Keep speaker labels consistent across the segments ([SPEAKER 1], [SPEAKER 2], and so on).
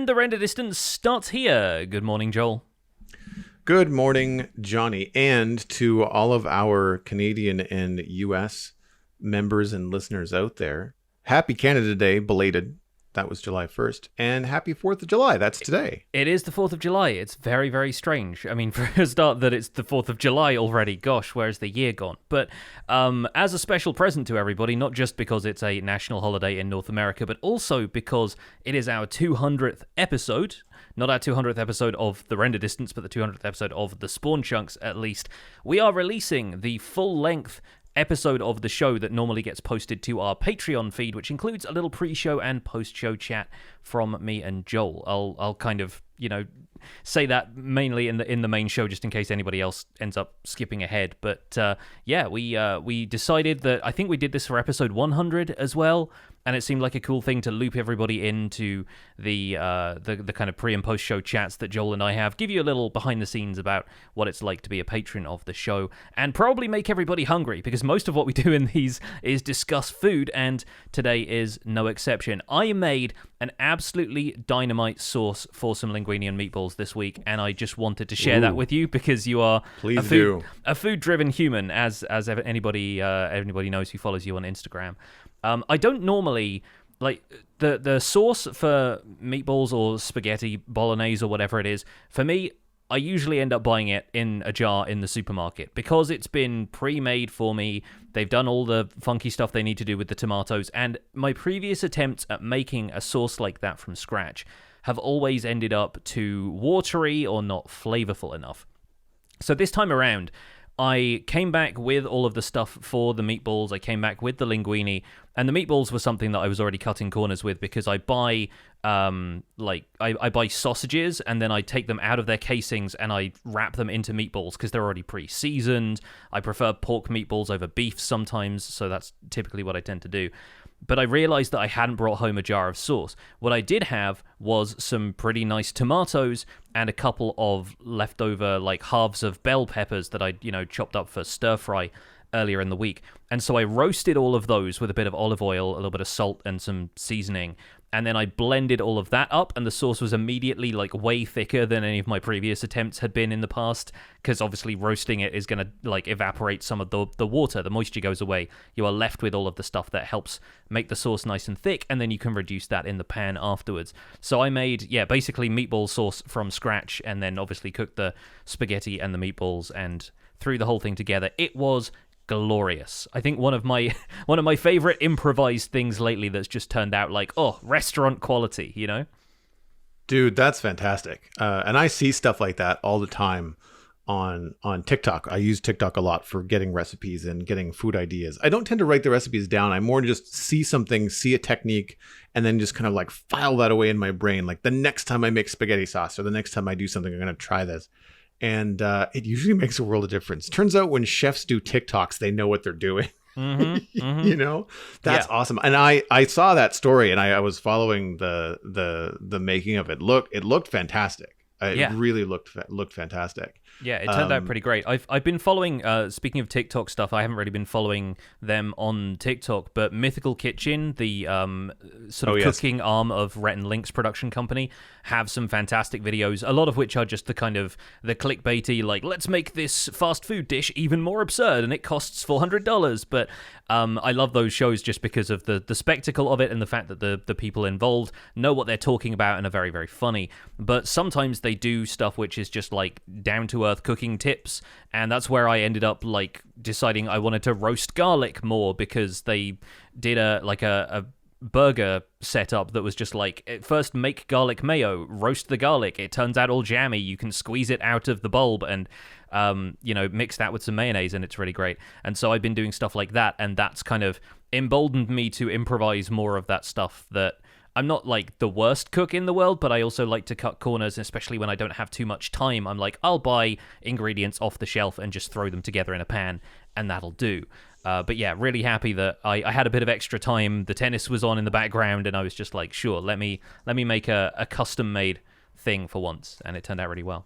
[SPEAKER 1] And the render distance starts here. Good morning, Joel.
[SPEAKER 2] Good morning, Johnny, and to all of our Canadian and U.S. members and listeners out there. Happy Canada Day, belated. That was July 1st. And happy 4th of July. That's today.
[SPEAKER 1] It is the 4th of July. It's very, very strange. I mean, for a start, that it's the 4th of July already. Gosh, where's the year gone? But as a special present to everybody, not just because it's a national holiday in North America, but also because it is our 200th episode. Not our 200th episode of The Render Distance, but the 200th episode of The Spawn Chunks, at least. We are releasing the full-length episode of the show that normally gets posted to our Patreon feed, which includes a little pre-show and post-show chat from me and Joel. I'll kind of, say that mainly in the main show, just in case anybody else ends up skipping ahead. But we decided that I think we did this for episode 100 as well, and it seemed like a cool thing to loop everybody into the kind of pre and post show chats that Joel and I have, give you a little behind the scenes about what it's like to be a patron of the show, and probably make everybody hungry, because most of what we do in these is discuss food, and today is no exception. I made an absolutely dynamite sauce for some linguine and meatballs this week, and I just wanted to share that with you because you are a food-driven human, as anybody knows who follows you on Instagram. I don't normally like the sauce for meatballs or spaghetti bolognese or whatever it is. For me, I usually end up buying it in a jar in the supermarket because it's been pre-made for me. They've done all the funky stuff they need to do with the tomatoes, and my previous attempts at making a sauce like that from scratch have always ended up too watery or not flavorful enough. So this time around, I came back with all of the stuff for the meatballs. I came back with the linguine, and the meatballs were something that I was already cutting corners with because I buy I buy sausages and then I take them out of their casings and I wrap them into meatballs because they're already pre-seasoned. I prefer pork meatballs over beef sometimes, so that's typically what I tend to do. But I realized that I hadn't brought home a jar of sauce. What I did have was some pretty nice tomatoes and a couple of leftover halves of bell peppers that I chopped up for stir fry earlier in the week. And so I roasted all of those with a bit of olive oil, a little bit of salt and some seasoning. And then I blended all of that up, and the sauce was immediately way thicker than any of my previous attempts had been in the past, because obviously roasting it is going to evaporate some of the water. The moisture goes away. You are left with all of the stuff that helps make the sauce nice and thick, and then you can reduce that in the pan afterwards. So I made, basically meatball sauce from scratch, and then obviously cooked the spaghetti and the meatballs and threw the whole thing together. It was glorious. I think one of my favorite improvised things lately that's just turned out restaurant quality,
[SPEAKER 2] Dude, that's fantastic. And I see stuff like that all the time on TikTok. I use TikTok a lot for getting recipes and getting food ideas. I don't tend to write the recipes down. I more just see something, see a technique, and then just kind of file that away in my brain. Like the next time I make spaghetti sauce or the next time I do something, I'm going to try this. And it usually makes a world of difference. Turns out when chefs do TikToks, they know what they're doing.
[SPEAKER 1] Mm-hmm.
[SPEAKER 2] That's awesome. And I saw that story, and I was following the making of it. It looked fantastic. It really looked fantastic.
[SPEAKER 1] Yeah, it turned out pretty great. I've been following, speaking of TikTok stuff, I haven't really been following them on TikTok, but Mythical Kitchen, the cooking arm of Rhett and Link's production company, have some fantastic videos, a lot of which are just the kind of the clickbaity, let's make this fast food dish even more absurd, and it costs $400. But I love those shows just because of the spectacle of it and the fact that the people involved know what they're talking about and are very, very funny. But sometimes they do stuff which is just down-to-earth cooking tips, and that's where I ended up deciding I wanted to roast garlic more, because they did a burger setup that was just first make garlic mayo, roast the garlic, it turns out all jammy, you can squeeze it out of the bulb and mix that with some mayonnaise, and it's really great. And so I've been doing stuff like that, and that's kind of emboldened me to improvise more of that stuff. That I'm not the worst cook in the world, but I also like to cut corners, especially when I don't have too much time. I'm I'll buy ingredients off the shelf and just throw them together in a pan, and that'll do. But yeah, really happy that I had a bit of extra time. The tennis was on in the background, and I was just sure, let me make a custom-made thing for once, and it turned out really well.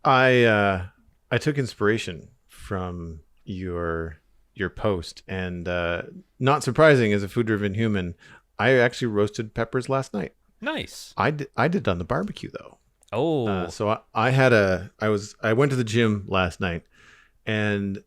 [SPEAKER 2] I took inspiration from your post, and not surprising as a food-driven human, I actually roasted peppers last night.
[SPEAKER 1] Nice.
[SPEAKER 2] I did it on the barbecue though.
[SPEAKER 1] Oh.
[SPEAKER 2] So I went to the gym last night, and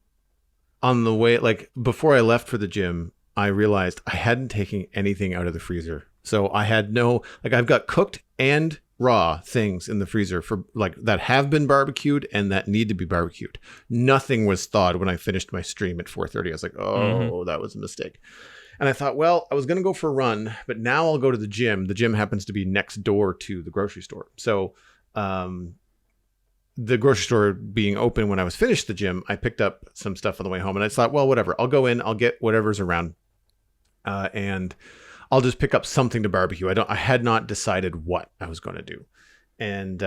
[SPEAKER 2] on the way, like before I left for the gym, I realized I hadn't taken anything out of the freezer. So I had I've got cooked and raw things in the freezer for like that have been barbecued and that need to be barbecued. Nothing was thawed when I finished my stream at 4:30. I was like, oh, that was a mistake. And I thought, well, I was going to go for a run, but now I'll go to the gym. The gym happens to be next door to the grocery store. So the grocery store being open when I was finished the gym, I picked up some stuff on the way home. And I thought, well, whatever. I'll go in. I'll get whatever's around. And I'll just pick up something to barbecue. I had not decided what I was going to do. And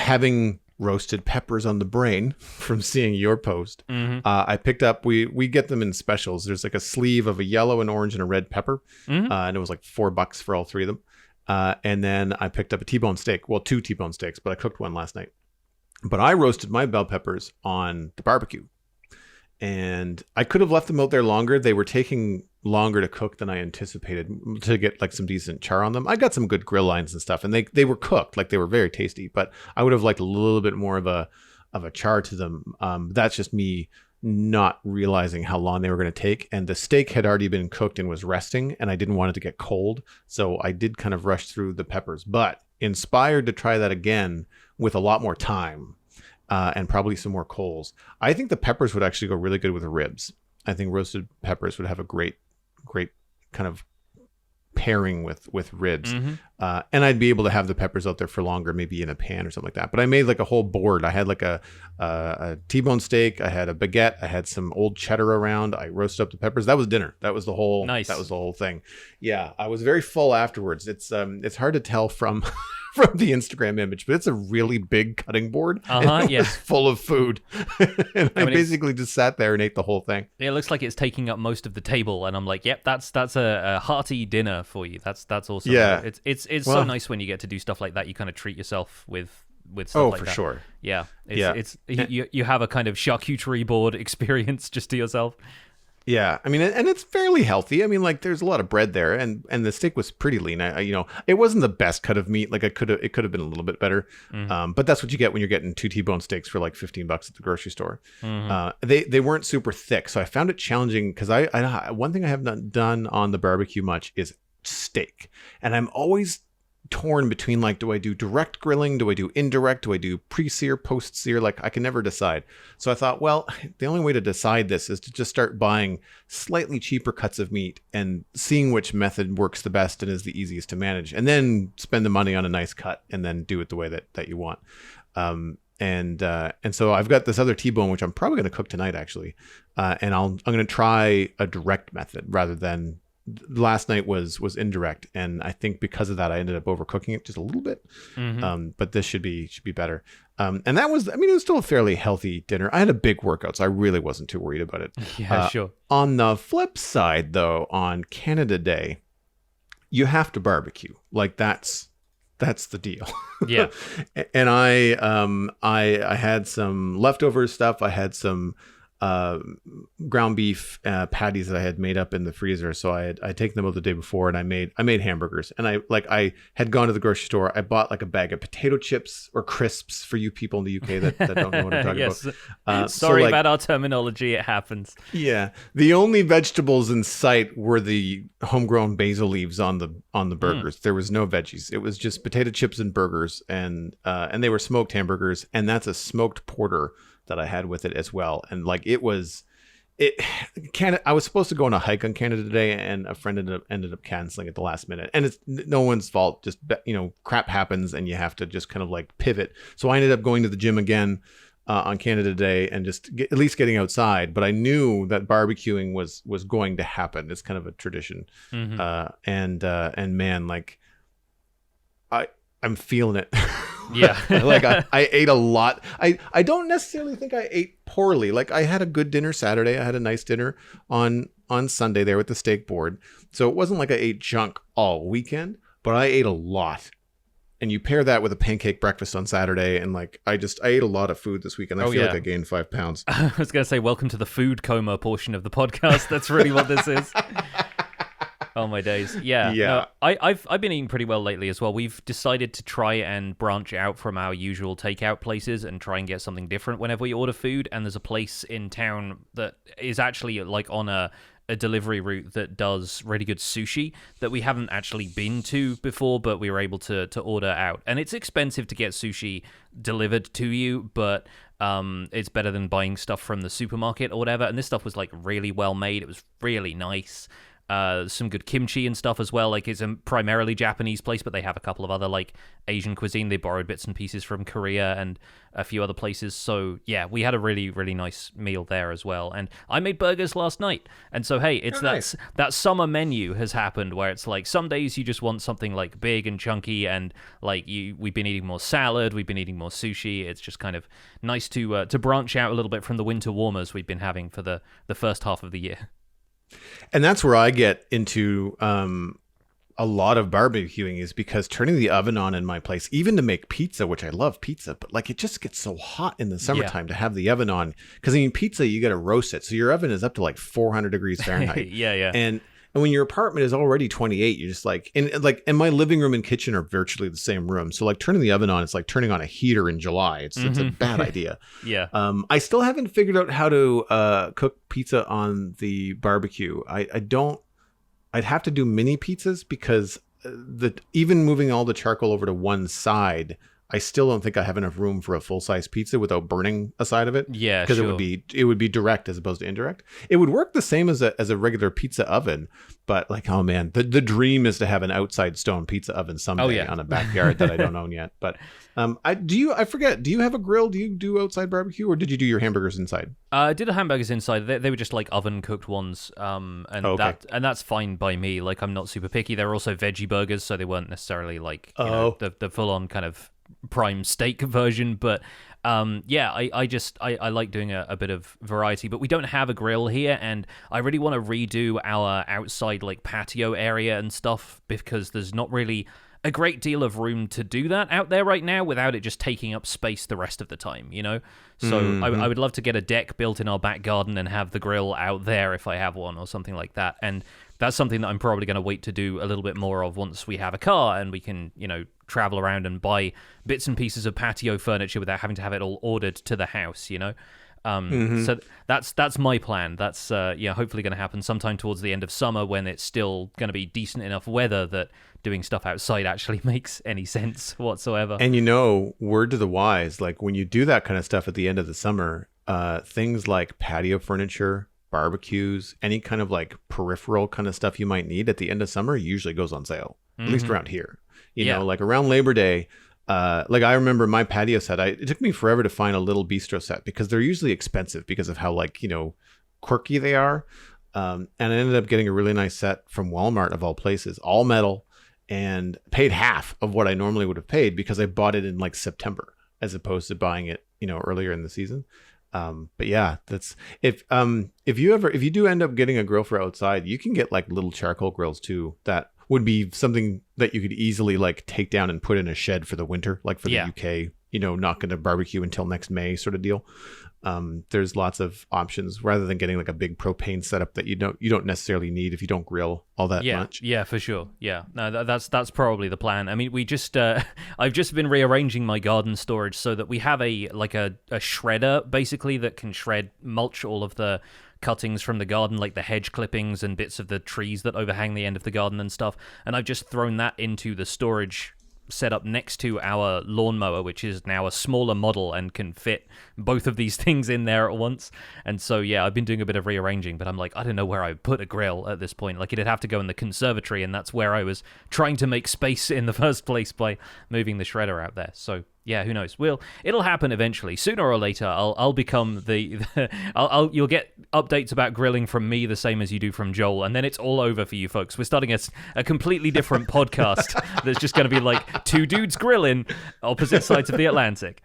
[SPEAKER 2] having roasted peppers on the brain from seeing your post, I picked up, we get them in specials. There's like a sleeve of a yellow, an orange, and a red pepper. And it was like $4 for all three of them. And then I picked up a T-bone steak. Well, 2 T-bone steaks, but I cooked one last night. But I roasted my bell peppers on the barbecue. And I could have left them out there longer. They were taking longer to cook than I anticipated to get like some decent char on them. I got some good grill lines and stuff, and they were cooked. Like they were very tasty, but I would have liked a little bit more of a char to them. That's just me not realizing how long they were going to take. And the steak had already been cooked and was resting, and I didn't want it to get cold. So I did kind of rush through the peppers, but inspired to try that again with a lot more time. And probably some more coals. I think the peppers would actually go really good with ribs. I think roasted peppers would have a great kind of pairing with ribs. And I'd be able to have the peppers out there for longer, maybe in a pan or something like that. But I made like a whole board. I had like a T-bone steak. I had a baguette. I had some old cheddar around. I roasted up the peppers. That was dinner. That was the whole.
[SPEAKER 1] Nice.
[SPEAKER 2] That was the whole thing. Yeah, I was very full afterwards. It's hard to tell from the Instagram image, but it's a really big cutting board. And it was full of food. And I basically just sat there and ate the whole thing.
[SPEAKER 1] It looks like it's taking up most of the table, and I'm like, yep, that's a hearty dinner for you. That's awesome.
[SPEAKER 2] Yeah.
[SPEAKER 1] It's so nice when you get to do stuff like that. You kind of treat yourself with stuff like that.
[SPEAKER 2] Oh, for sure.
[SPEAKER 1] Yeah. You have a kind of charcuterie board experience just to yourself.
[SPEAKER 2] Yeah, I mean, and it's fairly healthy. I mean, like there's a lot of bread there, and the steak was pretty lean. It wasn't the best cut of meat. Like it could have been a little bit better. But that's what you get when you're getting 2 T-bone steaks for like $15 at the grocery store. They weren't super thick, so I found it challenging because I one thing I have not done on the barbecue much is steak, and I'm always torn between like, do I do direct grilling? Do I do indirect? Do I do pre-sear, post-sear? Like I can never decide. So I thought, well, the only way to decide this is to just start buying slightly cheaper cuts of meat and seeing which method works the best and is the easiest to manage, and then spend the money on a nice cut and then do it the way that you want. And so I've got this other T-bone, which I'm probably going to cook tonight actually. And I'm going to try a direct method rather than last night was indirect, and I think because of that I ended up overcooking it just a little bit. But this should be better. And that was, I mean, it was still a fairly healthy dinner. I had a big workout, so I really wasn't too worried about it.
[SPEAKER 1] Yeah, sure. On
[SPEAKER 2] the flip side though, on Canada Day, you have to barbecue. Like that's the deal.
[SPEAKER 1] Yeah.
[SPEAKER 2] And I had some leftover stuff. I had some ground beef patties that I had made up in the freezer. So I'd taken them out the day before, and I made hamburgers. And I had gone to the grocery store. I bought like a bag of potato chips or crisps for you people in the UK that don't know what I'm talking about.
[SPEAKER 1] Sorry about our terminology. It happens.
[SPEAKER 2] Yeah. The only vegetables in sight were the homegrown basil leaves on the burgers. There was no veggies. It was just potato chips and burgers, and they were smoked hamburgers, and that's a smoked porter that I had with it as well. And like I was supposed to go on a hike on Canada Day, and a friend ended up canceling at the last minute, and it's no one's fault. Just, crap happens and you have to just kind of like pivot. So I ended up going to the gym again on Canada Day and just at least getting outside. But I knew that barbecuing was going to happen. It's kind of a tradition. And man, like I'm feeling it.
[SPEAKER 1] Yeah.
[SPEAKER 2] Like I ate a lot. I don't necessarily think I ate poorly. Like I had a good dinner Saturday. I had a nice dinner on Sunday there with the steak board. So it wasn't like I ate junk all weekend, but I ate a lot. And you pair that with a pancake breakfast on Saturday, and like I ate a lot of food this weekend. I feel like I gained 5 pounds.
[SPEAKER 1] I was going to say, welcome to the food coma portion of the podcast. That's really what this is. Oh my days. Yeah.
[SPEAKER 2] Yeah.
[SPEAKER 1] No, I've been eating pretty well lately as well. We've decided to try and branch out from our usual takeout places and try and get something different whenever we order food. And there's a place in town that is actually like on a delivery route that does really good sushi that we haven't actually been to before, but we were able to order out. And it's expensive to get sushi delivered to you, but it's better than buying stuff from the supermarket or whatever. And this stuff was like really well made. It was really nice. Some good kimchi and stuff as well. Like, it's a primarily Japanese place, but they have a couple of other like Asian cuisine. They borrowed bits and pieces from Korea and a few other places. So yeah, we had a really, really nice meal there as well. And I made burgers last night. And so hey, it's that summer menu has happened where it's like some days you just want something like big and chunky, and like we've been eating more salad, we've been eating more sushi. It's just kind of nice to branch out a little bit from the winter warmers we've been having for the first half of the year.
[SPEAKER 2] And that's where I get into a lot of barbecuing, is because turning the oven on in my place, even to make pizza, which I love pizza, but like it just gets so hot in the summertime to have the oven on. Because I mean, pizza, you got to roast it. So your oven is up to like 400 degrees Fahrenheit.
[SPEAKER 1] Yeah.
[SPEAKER 2] And when your apartment is already 28, you're just like, and my living room and kitchen are virtually the same room. So like turning the oven on, it's like turning on a heater in July. It's a bad idea.
[SPEAKER 1] Yeah.
[SPEAKER 2] I still haven't figured out how to cook pizza on the barbecue. I'd have to do mini pizzas because even moving all the charcoal over to one side, I still don't think I have enough room for a full-size pizza without burning a side of it.
[SPEAKER 1] Yeah,
[SPEAKER 2] because
[SPEAKER 1] sure.
[SPEAKER 2] it would be direct as opposed to indirect. It would work the same as a regular pizza oven, but like, oh man, the dream is to have an outside stone pizza oven someday on a backyard that I don't own yet. But I forget. Do you have a grill? Do you do outside barbecue, or did you do your hamburgers inside?
[SPEAKER 1] I did the hamburgers inside. They were just like oven cooked ones, and that's fine by me. Like, I'm not super picky. They're also veggie burgers, so they weren't necessarily like the full on kind of prime steak version, but I like doing a bit of variety. But we don't have a grill here, and I really want to redo our outside like patio area and stuff, because there's not really a great deal of room to do that out there right now without it just taking up space the rest of the time, you know? So I would love to get a deck built in our back garden and have the grill out there if I have one or something like that. And that's something that I'm probably going to wait to do a little bit more of once we have a car and we can, travel around and buy bits and pieces of patio furniture without having to have it all ordered to the house, you know? So that's my plan. That's hopefully going to happen sometime towards the end of summer, when it's still going to be decent enough weather that doing stuff outside actually makes any sense whatsoever.
[SPEAKER 2] And word to the wise, like when you do that kind of stuff at the end of the summer, things like patio furniture, barbecues, any kind of like peripheral kind of stuff you might need at the end of summer usually goes on sale, at least around here. You know, like around Labor Day. Like I remember my patio set, it took me forever to find a little bistro set because they're usually expensive because of how quirky they are. And I ended up getting a really nice set from Walmart of all places, all metal, and paid half of what I normally would have paid because I bought it in like September as opposed to buying it, earlier in the season. But yeah, that's if you do end up getting a grill for outside, you can get like little charcoal grills too that would be something that you could easily like take down and put in a shed for the winter, like for the UK, not going to barbecue until next May sort of deal. There's lots of options rather than getting like a big propane setup that you don't necessarily need if you don't grill all that much.
[SPEAKER 1] Yeah, for sure. Yeah, no, that's probably the plan. I mean, we just I've just been rearranging my garden storage so that we have a shredder basically that can shred mulch all of the cuttings from the garden, like the hedge clippings and bits of the trees that overhang the end of the garden and stuff. And I've just thrown that into the storage set up next to our lawnmower, which is now a smaller model and can fit both of these things in there at once. And so, yeah, I've been doing a bit of rearranging, but I'm like, I don't know where I would put a grill at this point. Like, it'd have to go in the conservatory, and that's where I was trying to make space in the first place by moving the shredder out there. So, yeah, who knows? It'll happen eventually. Sooner or later, I'll become you'll get updates about grilling from me the same as you do from Joel, and then it's all over for you folks. We're starting a completely different podcast that's just going to be like two dudes grilling opposite sides of the Atlantic.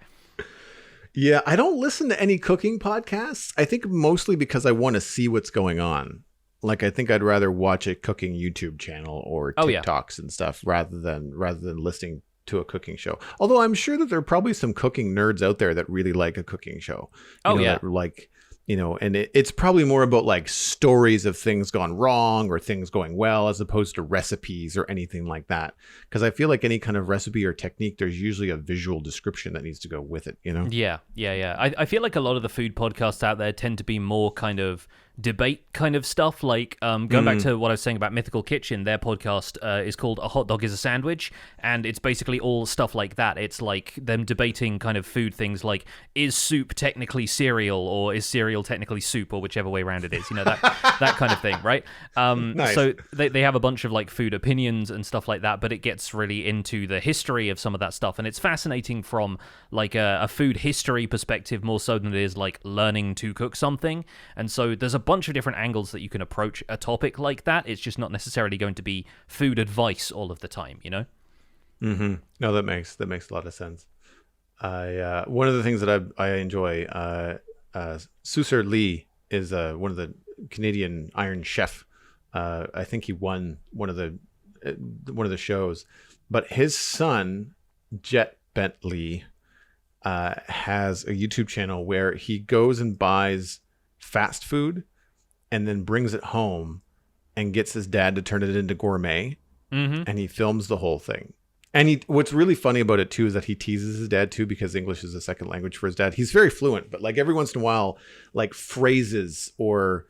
[SPEAKER 2] Yeah, I don't listen to any cooking podcasts. I think mostly because I want to see what's going on. Like, I think I'd rather watch a cooking YouTube channel or TikToks and stuff rather than listening to a cooking show. Although I'm sure that there are probably some cooking nerds out there that really like a cooking show. That like, and it's probably more about like stories of things gone wrong or things going well, as opposed to recipes or anything like that. Because I feel like any kind of recipe or technique, there's usually a visual description that needs to go with it,
[SPEAKER 1] Yeah. I feel like a lot of the food podcasts out there tend to be more kind of debate kind of stuff. Like going back to what I was saying about Mythical Kitchen, their podcast is called A Hot Dog is a Sandwich, and it's basically all stuff like that. It's like them debating kind of food things like, is soup technically cereal, or is cereal technically soup, or whichever way around it is, that kind of thing, right?
[SPEAKER 2] Nice.
[SPEAKER 1] So they have a bunch of like food opinions and stuff like that, but it gets really into the history of some of that stuff, and it's fascinating from like a food history perspective more so than it is like learning to cook something. And so there's a bunch of different angles that you can approach a topic like that. It's just not necessarily going to be food advice all of the time,
[SPEAKER 2] Mm-hmm. No, that makes a lot of sense. One of the things that I enjoy, Susur Lee is one of the Canadian Iron Chef. I think he won one of the shows, but his son Jet Bentley has a YouTube channel where he goes and buys fast food and then brings it home and gets his dad to turn it into gourmet, and he films the whole thing. And what's really funny about it too is that he teases his dad too, because English is a second language for his dad. He's very fluent, but like every once in a while, like phrases or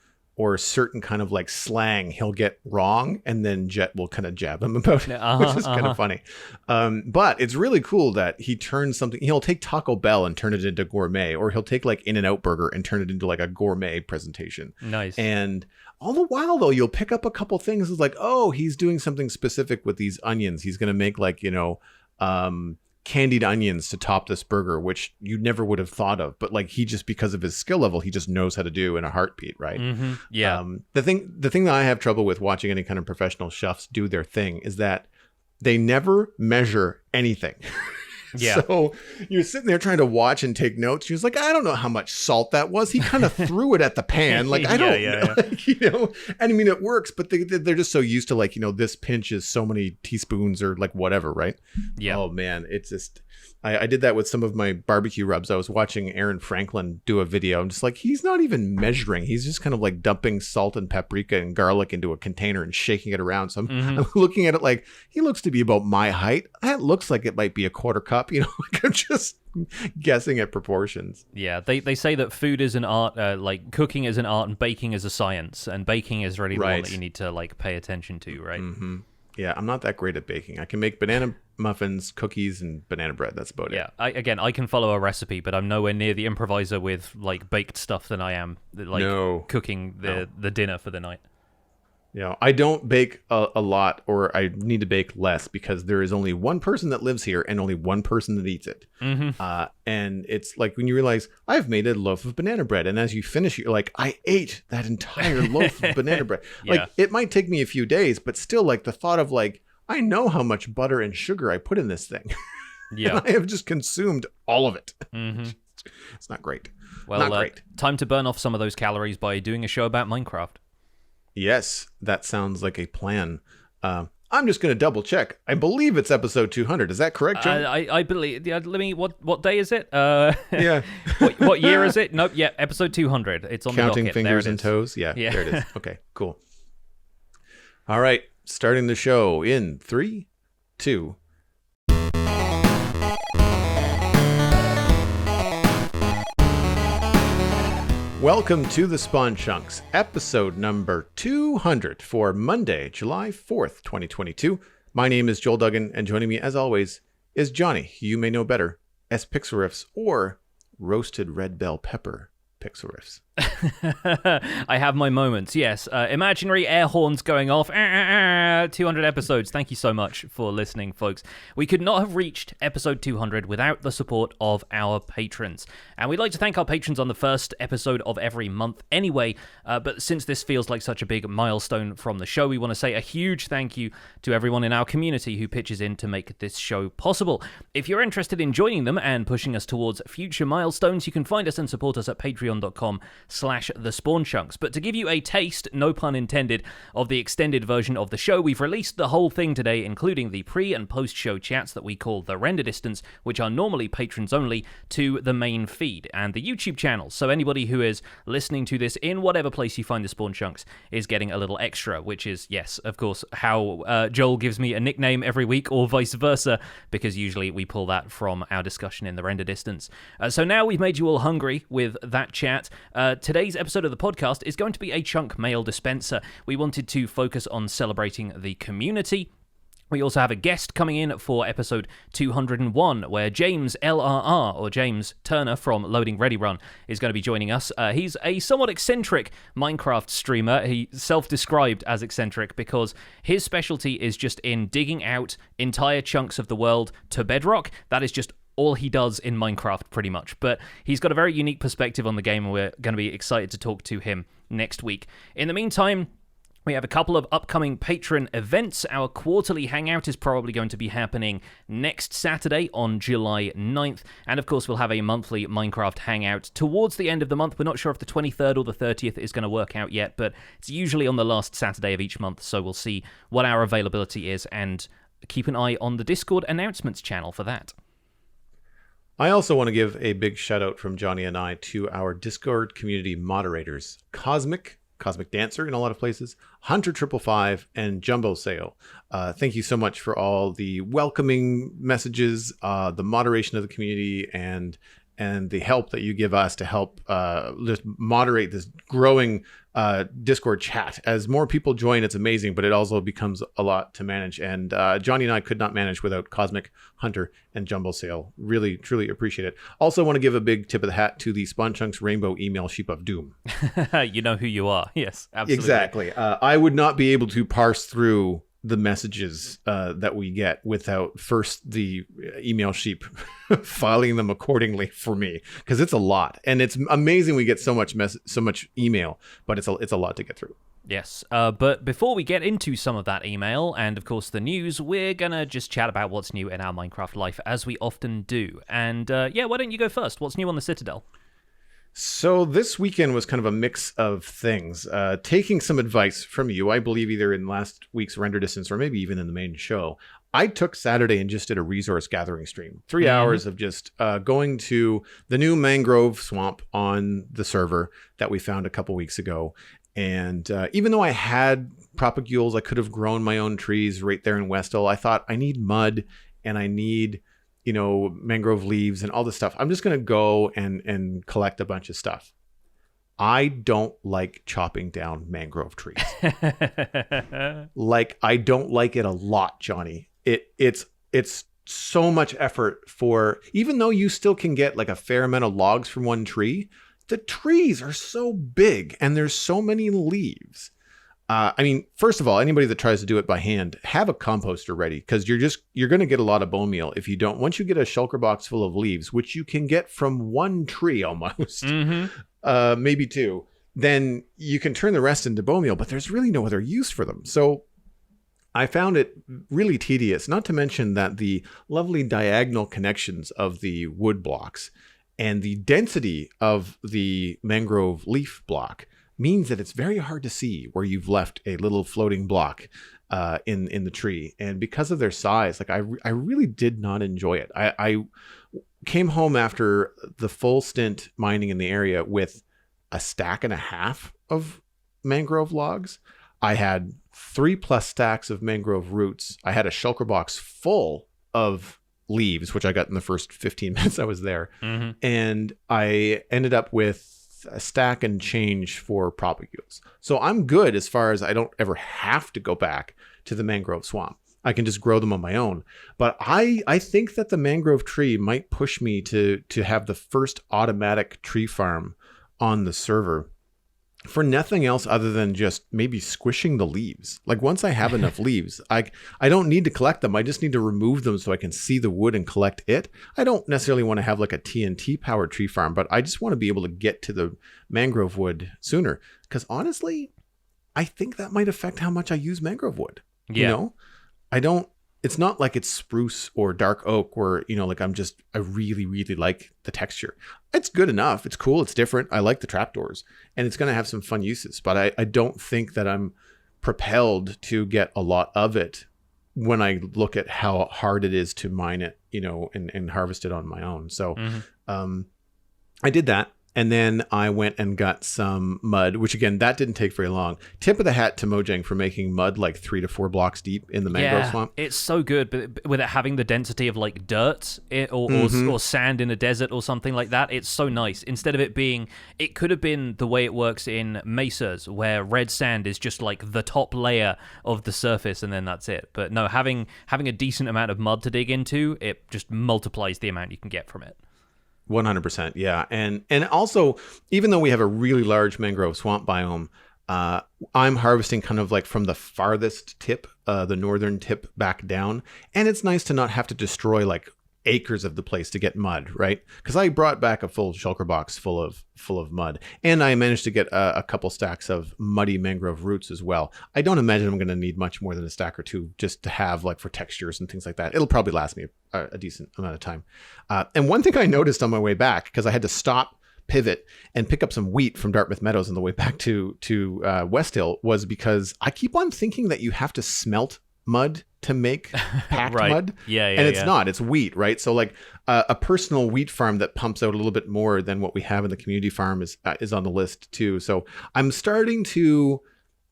[SPEAKER 2] certain kind of like slang he'll get wrong, and then Jet will kind of jab him about it, which is kind of funny. But it's really cool that he turns something. He'll take Taco Bell and turn it into gourmet, or he'll take like In-N-Out Burger and turn it into like a gourmet presentation.
[SPEAKER 1] Nice.
[SPEAKER 2] And all the while though, you'll pick up a couple things. It's like, oh, he's doing something specific with these onions. He's going to make like, candied onions to top this burger, which you never would have thought of, but like he just, because of his skill level, he just knows how to do in a heartbeat, right?
[SPEAKER 1] Yeah.
[SPEAKER 2] The thing that I have trouble with watching any kind of professional chefs do their thing is that they never measure anything.
[SPEAKER 1] Yeah.
[SPEAKER 2] So you're sitting there trying to watch and take notes. You're just like, I don't know how much salt that was. He kind of threw it at the pan. Like, I don't know. Like, and I mean, it works, but they're just so used to like, this pinch is so many teaspoons or like whatever, right?
[SPEAKER 1] Yeah.
[SPEAKER 2] Oh man, it's just, I did that with some of my barbecue rubs. I was watching Aaron Franklin do a video. I'm just like, he's not even measuring. He's just kind of like dumping salt and paprika and garlic into a container and shaking it around. So I'm looking at it like, he looks to be about my height. That looks like it might be a quarter cup. Like I'm just guessing at proportions.
[SPEAKER 1] Yeah, they say that food is an art, like cooking is an art and baking is a science. And baking is really the one that you need to like pay attention to, right?
[SPEAKER 2] Mm-hmm. Yeah, I'm not that great at baking. I can make banana muffins, cookies, and banana bread. That's about it.
[SPEAKER 1] Yeah, I can follow a recipe, but I'm nowhere near the improviser with like baked stuff than I am like cooking the dinner for the night.
[SPEAKER 2] I don't bake a lot, or I need to bake less, because there is only one person that lives here and only one person that eats it. And it's like when you realize I've made a loaf of banana bread, and as you finish, you're like, I ate that entire loaf of banana bread. Like it might take me a few days, but still, like the thought of like, I know how much butter and sugar I put in this thing. Yeah, and I have just consumed all of it. It's not great.
[SPEAKER 1] Well, not great. Time to burn off some of those calories by doing a show about Minecraft.
[SPEAKER 2] Yes, that sounds like a plan. I'm just going to double check. I believe it's episode 200. Is that correct, John?
[SPEAKER 1] I believe. Yeah, let me. What day is it?
[SPEAKER 2] Yeah.
[SPEAKER 1] what year is it? Nope. Yeah, episode 200. It's on
[SPEAKER 2] Counting
[SPEAKER 1] the docket.
[SPEAKER 2] fingers and toes. Yeah, there it is. Okay, cool. All right, starting the show in 3, 2. Welcome to the Spawn Chunks, episode number 200 for Monday, July 4th, 2022. My name is Joel Duggan, and joining me, as always, is Johnny, who you may know better as Pixelriffs or Roasted Red Bell Pepper Pixelriffs.
[SPEAKER 1] I have my moments, yes. Imaginary air horns going off. 200 episodes. Thank you so much for listening, folks. We could not have reached episode 200 without the support of our patrons. And we'd like to thank our patrons on the first episode of every month anyway. But since this feels like such a big milestone from the show, we want to say a huge thank you to everyone in our community who pitches in to make this show possible. If you're interested in joining them and pushing us towards future milestones, you can find us and support us at patreon.com/ the Spawn Chunks. But to give you a taste, no pun intended, of the extended version of the show, we've released the whole thing today, including the pre- and post-show chats that we call the Render Distance, which are normally patrons only, to the main feed and the YouTube channel. So anybody who is listening to this in whatever place you find the Spawn Chunks is getting a little extra, which is, yes, of course, how Joel gives me a nickname every week, or vice versa, because usually we pull that from our discussion in the Render Distance. So now we've made you all hungry with that chat. Today's episode of the podcast is going to be a chunk mail dispenser. We wanted to focus on celebrating the community. We also have a guest coming in for episode 201, where James LRR, or James Turner from Loading Ready Run, is going to be joining us. He's a somewhat eccentric Minecraft streamer. He self-described as eccentric because his specialty is just in digging out entire chunks of the world to bedrock. That is just all he does in Minecraft, pretty much. But he's got a very unique perspective on the game, and we're going to be excited to talk to him next week. In the meantime, we have a couple of upcoming patron events. Our quarterly hangout is probably going to be happening next Saturday on July 9th. And of course, we'll have a monthly Minecraft hangout towards the end of the month. We're not sure if the 23rd or the 30th is going to work out yet, but it's usually on the last Saturday of each month. So we'll see what our availability is, and keep an eye on the Discord announcements channel for that.
[SPEAKER 2] I also want to give a big shout out from Johnny and I to our Discord community moderators, Cosmic Dancer in a lot of places, Hunter 555, and Jumbo Sale. Thank you so much for all the welcoming messages, the moderation of the community, and the help that you give us to help just moderate this growing Discord chat. As more people join, it's amazing, but it also becomes a lot to manage. And Johnny and I could not manage without Cosmic, Hunter, and Jumbo Sale. Really, truly appreciate it. Also want to give a big tip of the hat to the Spawn Chunks Rainbow Email Sheep of Doom.
[SPEAKER 1] You know who you are. Yes, absolutely.
[SPEAKER 2] Exactly. I would not be able to parse through the messages that we get without first the email sheep filing them accordingly for me, because it's a lot, and it's amazing we get so much email, but it's a lot to get through.
[SPEAKER 1] Yes, but before we get into some of that email and of course the news, we're gonna just chat about what's new in our Minecraft life, as we often do. And why don't you go first? What's new on the Citadel?
[SPEAKER 2] So this weekend was kind of a mix of things. Taking some advice from you, I believe either in last week's Render Distance or maybe even in the main show, I took Saturday and just did a resource gathering stream. 3 hours of just going to the new mangrove swamp on the server that we found a couple weeks ago. And even though I had propagules, I could have grown my own trees right there in Westall. I thought I need mud and I need mangrove leaves and all this stuff. I'm just going to go and collect a bunch of stuff. I don't like chopping down mangrove trees. I don't like it a lot, Johnny. It's so much effort for, even though you still can get like a fair amount of logs from one tree, the trees are so big and there's so many leaves. First of all, anybody that tries to do it by hand, have a composter ready, because you're going to get a lot of bone meal if you don't. Once you get a shulker box full of leaves, which you can get from one tree almost, maybe two, then you can turn the rest into bone meal, but there's really no other use for them. So I found it really tedious, not to mention that the lovely diagonal connections of the wood blocks and the density of the mangrove leaf block means that it's very hard to see where you've left a little floating block in the tree. And because of their size, I really did not enjoy it. I came home after the full stint mining in the area with a stack and a half of mangrove logs. I had 3+ stacks of mangrove roots. I had a shulker box full of leaves, which I got in the first 15 minutes I was there. And I ended up with a stack and change for propagules. So I'm good as far as I don't ever have to go back to the mangrove swamp. I can just grow them on my own. But I think that the mangrove tree might push me to have the first automatic tree farm on the server, for nothing else other than just maybe squishing the leaves. Like once I have enough leaves, I don't need to collect them. I just need to remove them so I can see the wood and collect it. I don't necessarily want to have like a TNT powered tree farm, but I just want to be able to get to the mangrove wood sooner. Because honestly, I think that might affect how much I use mangrove wood.
[SPEAKER 1] Yeah.
[SPEAKER 2] I don't it's not like it's spruce or dark oak where, like I really, really like the texture. It's good enough. It's cool. It's different. I like the trapdoors, and it's going to have some fun uses, but I don't think that I'm propelled to get a lot of it when I look at how hard it is to mine it, and harvest it on my own. So, I did that. And then I went and got some mud, which again, that didn't take very long. Tip of the hat to Mojang for making mud like 3 to 4 blocks deep in the mangrove swamp.
[SPEAKER 1] It's so good, but with it having the density of like dirt or sand in a desert or something like that, it's so nice. Instead of it could have been the way it works in mesas, where red sand is just like the top layer of the surface and then that's it. But no, having a decent amount of mud to dig into, it just multiplies the amount you can get from it.
[SPEAKER 2] 100%, yeah. And also, even though we have a really large mangrove swamp biome, I'm harvesting kind of like from the farthest tip, the northern tip back down. And it's nice to not have to destroy like acres of the place to get mud, right? Because I brought back a full shulker box full of mud, and I managed to get a couple stacks of muddy mangrove roots as well. I don't imagine I'm going to need much more than a stack or two just to have like for textures and things like that. It'll probably last me a decent amount of time. And one thing I noticed on my way back, because I had to stop, pivot, and pick up some wheat from Dartmouth Meadows on the way back to West Hill, was because I keep on thinking that you have to smelt mud to make packed
[SPEAKER 1] right.
[SPEAKER 2] mud.
[SPEAKER 1] And
[SPEAKER 2] it's not, it's wheat, right? So like a personal wheat farm that pumps out a little bit more than what we have in the community farm is on the list too. So I'm starting to,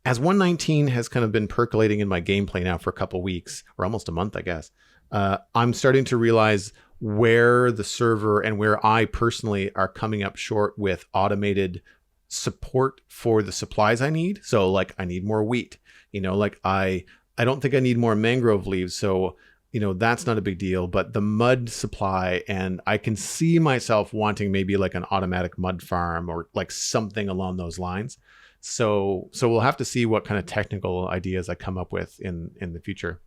[SPEAKER 2] as 119 has kind of been percolating in my gameplay now for a couple weeks, or almost a month, I guess. I'm starting to realize where the server and where I personally are coming up short with automated support for the supplies I need. So like I need more wheat, like I don't think I need more mangrove leaves. So, that's not a big deal, but the mud supply, and I can see myself wanting maybe like an automatic mud farm or like something along those lines. So we'll have to see what kind of technical ideas I come up with in the future.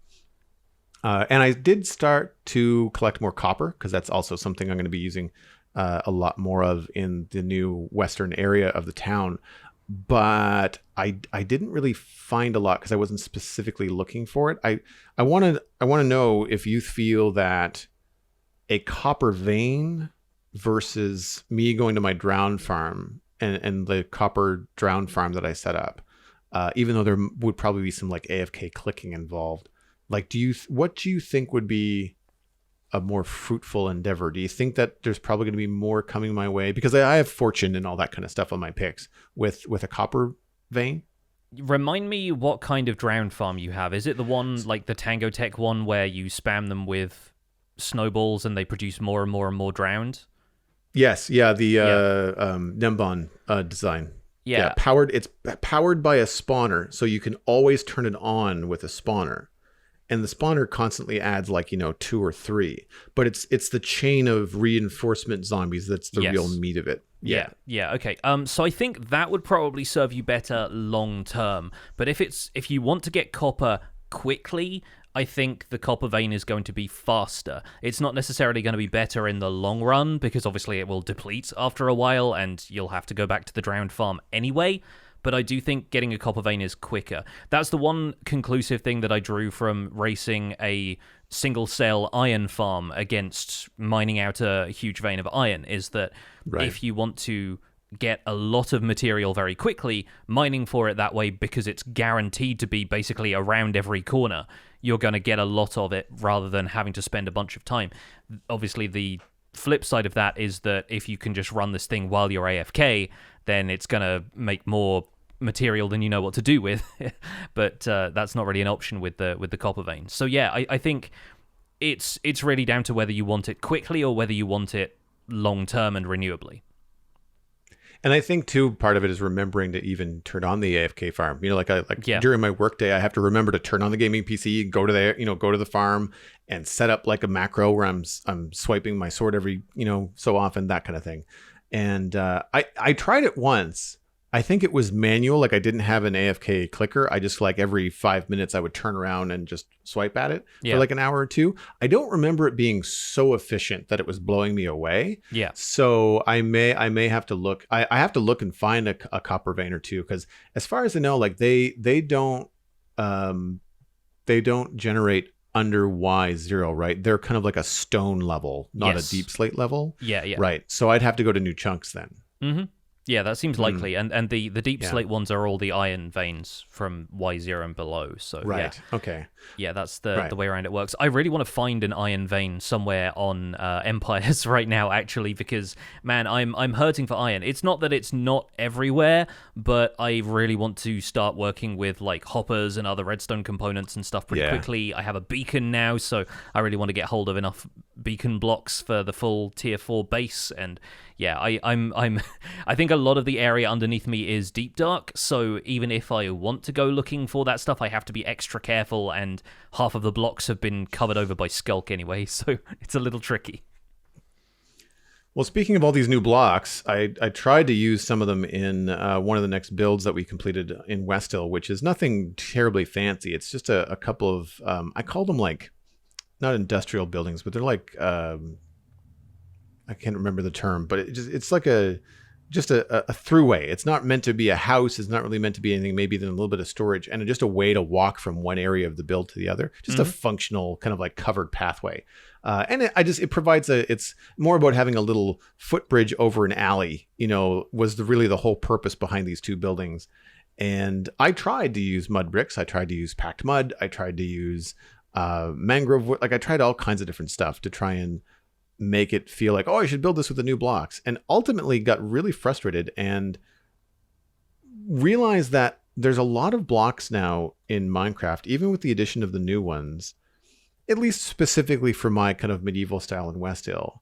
[SPEAKER 2] And I did start to collect more copper, because that's also something I'm going to be using a lot more of in the new western area of the town. But I didn't really find a lot because I wasn't specifically looking for it. I want to know if you feel that a copper vein versus me going to my drown farm and the copper drown farm that I set up, even though there would probably be some like AFK clicking involved. Like, what do you think would be a more fruitful endeavor? Do you think that there's probably going to be more coming my way? Because I have fortune and all that kind of stuff on my picks with a copper vein.
[SPEAKER 1] Remind me what kind of drown farm you have. Is it the one like the Tango Tech one where you spam them with snowballs and they produce more and more and more drowned?
[SPEAKER 2] Yes, yeah, the Nembon design.
[SPEAKER 1] Yeah,
[SPEAKER 2] it's powered by a spawner, so you can always turn it on with a spawner. And the spawner constantly adds like, 2 or 3, but it's the chain of reinforcement zombies that's the real meat of it.
[SPEAKER 1] Yeah. Okay. So I think that would probably serve you better long term. But if you want to get copper quickly, I think the copper vein is going to be faster. It's not necessarily going to be better in the long run, because obviously it will deplete after a while and you'll have to go back to the drowned farm anyway. But I do think getting a copper vein is quicker. That's the one conclusive thing that I drew from racing a single cell iron farm against mining out a huge vein of iron, is that if you want to get a lot of material very quickly, mining for it that way, because it's guaranteed to be basically around every corner, you're going to get a lot of it rather than having to spend a bunch of time. Obviously, the flip side of that is that if you can just run this thing while you're AFK, then it's going to make more material than you know what to do with. But that's not really an option with the copper vein. So yeah, I think it's really down to whether you want it quickly or whether you want it long term and renewably.
[SPEAKER 2] And I think too, part of it is remembering to even turn on the AFK farm. During my workday, I have to remember to turn on the gaming PC, go to the farm, and set up like a macro where I'm swiping my sword every so often, that kind of thing. And I tried it once. I think it was manual. Like I didn't have an AFK clicker. I just like every 5 minutes I would turn around and just swipe at it for like an hour or two. I don't remember it being so efficient that it was blowing me away.
[SPEAKER 1] Yeah.
[SPEAKER 2] So I may have to look. I have to look and find a copper vein or two, because as far as I know, like they don't generate under Y0, right? They're kind of like a stone level, not
[SPEAKER 1] Yes.
[SPEAKER 2] a deep slate level.
[SPEAKER 1] Yeah, yeah.
[SPEAKER 2] Right. So I'd have to go to new chunks then.
[SPEAKER 1] Mm-hmm. Yeah, that seems likely. And the deep
[SPEAKER 2] Yeah.
[SPEAKER 1] slate ones are all the iron veins from Y0 and below. So
[SPEAKER 2] Right. Okay.
[SPEAKER 1] yeah, that's the
[SPEAKER 2] Right.
[SPEAKER 1] way around it works. I really want to find an iron vein somewhere on Empires right now, actually, because man, I'm hurting for iron. It's not that it's not everywhere, but I really want to start working with like hoppers and other redstone components and stuff pretty
[SPEAKER 2] Yeah.
[SPEAKER 1] quickly. I have a beacon now, so I really want to get hold of enough beacon blocks for the full tier 4 base. And yeah, I'm I think a lot of the area underneath me is deep dark, so even if I want to go looking for that stuff, I have to be extra careful, and half of the blocks have been covered over by Skulk anyway, so it's a little tricky.
[SPEAKER 2] Well, speaking of all these new blocks, I tried to use some of them in one of the next builds that we completed in Westhill, which is nothing terribly fancy. It's just a couple of, I call them like, not industrial buildings, but they're like, I can't remember the term, but it's like a throughway. It's not meant to be a house. It's not really meant to be anything, maybe than a little bit of storage, and just a way to walk from one area of the build to the other. Just a functional kind of like covered pathway. And it provides it's more about having a little footbridge over an alley, was really the whole purpose behind these two buildings. And I tried to use mud bricks. I tried to use packed mud. I tried to use mangrove wood. Like I tried all kinds of different stuff to try and make it feel like, oh, I should build this with the new blocks, and ultimately got really frustrated and realized that there's a lot of blocks now in Minecraft, even with the addition of the new ones, at least specifically for my kind of medieval style in Westhill,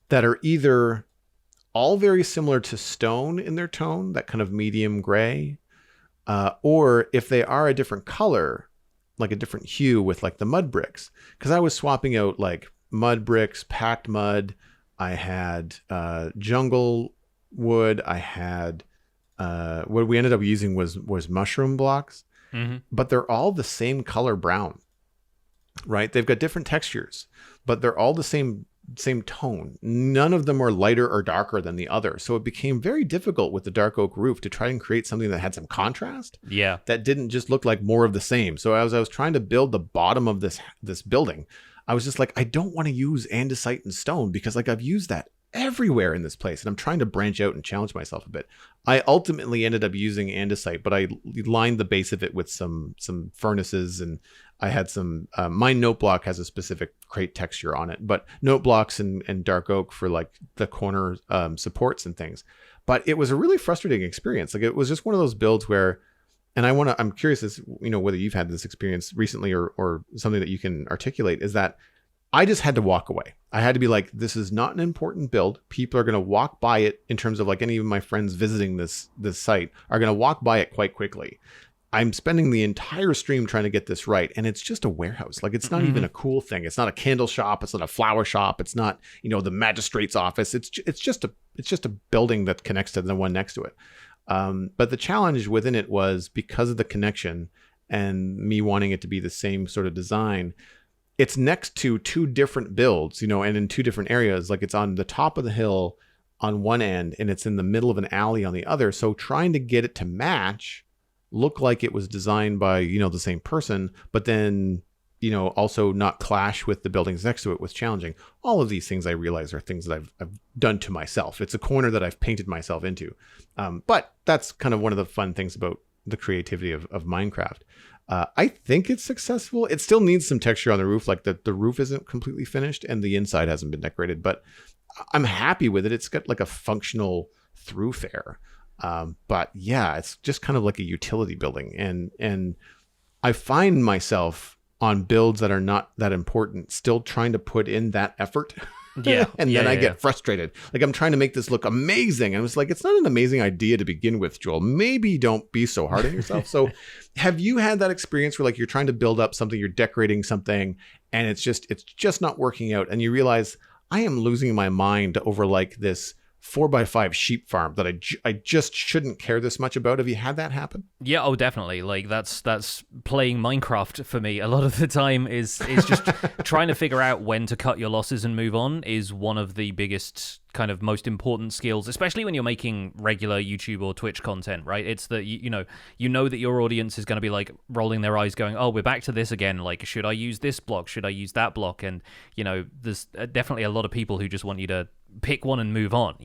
[SPEAKER 2] that are either all very similar to stone in their tone, that kind of medium gray, or if they are a different color, like a different hue with like the mud bricks. Because I was swapping out like mud bricks, packed mud. I had jungle wood. I had what we ended up using was mushroom blocks, but they're all the same color brown, right? They've got different textures, but they're all the same tone. None of them are lighter or darker than the other. So it became very difficult with the dark oak roof to try and create something that had some contrast.
[SPEAKER 1] Yeah.
[SPEAKER 2] That didn't just look like more of the same. So as I was trying to build the bottom of this building, I was just like, I don't want to use andesite and stone because like I've used that everywhere in this place, and I'm trying to branch out and challenge myself a bit. I ultimately ended up using andesite, but I lined the base of it with some furnaces, and I had some my note block has a specific crate texture on it, but note blocks and dark oak for like the corner supports and things. But it was a really frustrating experience. Like it was just one of those builds where, and I'm curious as whether you've had this experience recently or something that you can articulate, is that I just had to walk away. I had to be like, this is not an important build. People are going to walk by it, in terms of like any of my friends visiting this site are going to walk by it quite quickly. I'm spending the entire stream trying to get this right, and it's just a warehouse. Like it's not even a cool thing. It's not a candle shop. It's not a flower shop. It's not the magistrate's office. It's just a building that connects to the one next to it. But the challenge within it was, because of the connection and me wanting it to be the same sort of design, it's next to two different builds, and in two different areas. Like it's on the top of the hill on one end, and it's in the middle of an alley on the other. So trying to get it to match, look like it was designed by, the same person, but then, also not clash with the buildings next to it was challenging. All of these things I realize are things that I've done to myself. It's a corner that I've painted myself into. But that's kind of one of the fun things about the creativity of Minecraft. I think it's successful. It still needs some texture on the roof, like the roof isn't completely finished and the inside hasn't been decorated, but I'm happy with it. It's got like a functional thoroughfare. But yeah, it's just kind of like a utility building. And I find myself on builds that are not that important still trying to put in that effort.
[SPEAKER 1] Yeah.
[SPEAKER 2] And then I get frustrated. Like I'm trying to make this look amazing. And it's like, it's not an amazing idea to begin with, Joel. Maybe don't be so hard on yourself. So have you had that experience where like you're trying to build up something, you're decorating something, and it's just not working out, and you realize I am losing my mind over like this 4x5 sheep farm that I just shouldn't care this much about. Have you had that happen?
[SPEAKER 1] Yeah, oh, definitely. Like that's playing Minecraft for me. A lot of the time is just trying to figure out when to cut your losses and move on is one of the biggest kind of most important skills, especially when you're making regular YouTube or Twitch content, right? It's that you know that your audience is going to be like rolling their eyes going, "Oh, we're back to this again. Like, should I use this block? Should I use that block?" And, there's definitely a lot of people who just want you to pick one and move on,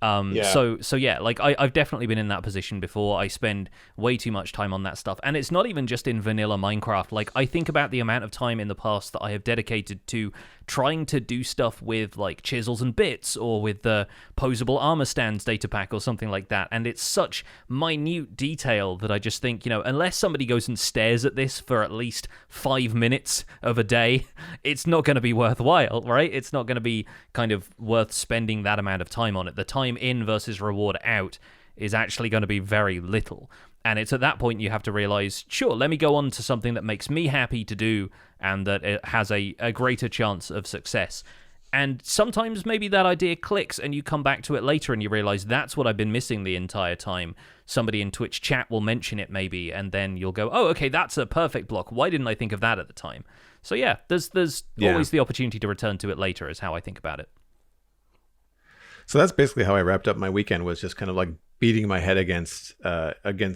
[SPEAKER 1] So yeah, like I've definitely been in that position before. I spend way too much time on that stuff, and it's not even just in vanilla Minecraft. Like, I think about the amount of time in the past that I have dedicated to trying to do stuff with like chisels and bits, or with the posable armor stands data pack or something like that, and it's such minute detail that I just think, unless somebody goes and stares at this for at least 5 minutes of a day, it's not going to be worthwhile, right? It's not going to be kind of worth spending that amount of time on it. The time in versus reward out is actually going to be very little. And it's at that point you have to realize, sure, let me go on to something that makes me happy to do and that it has a greater chance of success. And sometimes maybe that idea clicks and you come back to it later and you realize that's what I've been missing the entire time. Somebody in Twitch chat will mention it maybe, and then you'll go, oh, okay, that's a perfect block. Why didn't I think of that at the time? So yeah, there's always the opportunity to return to it later is how I think about it.
[SPEAKER 2] So that's basically how I wrapped up my weekend, was just kind of like beating my head against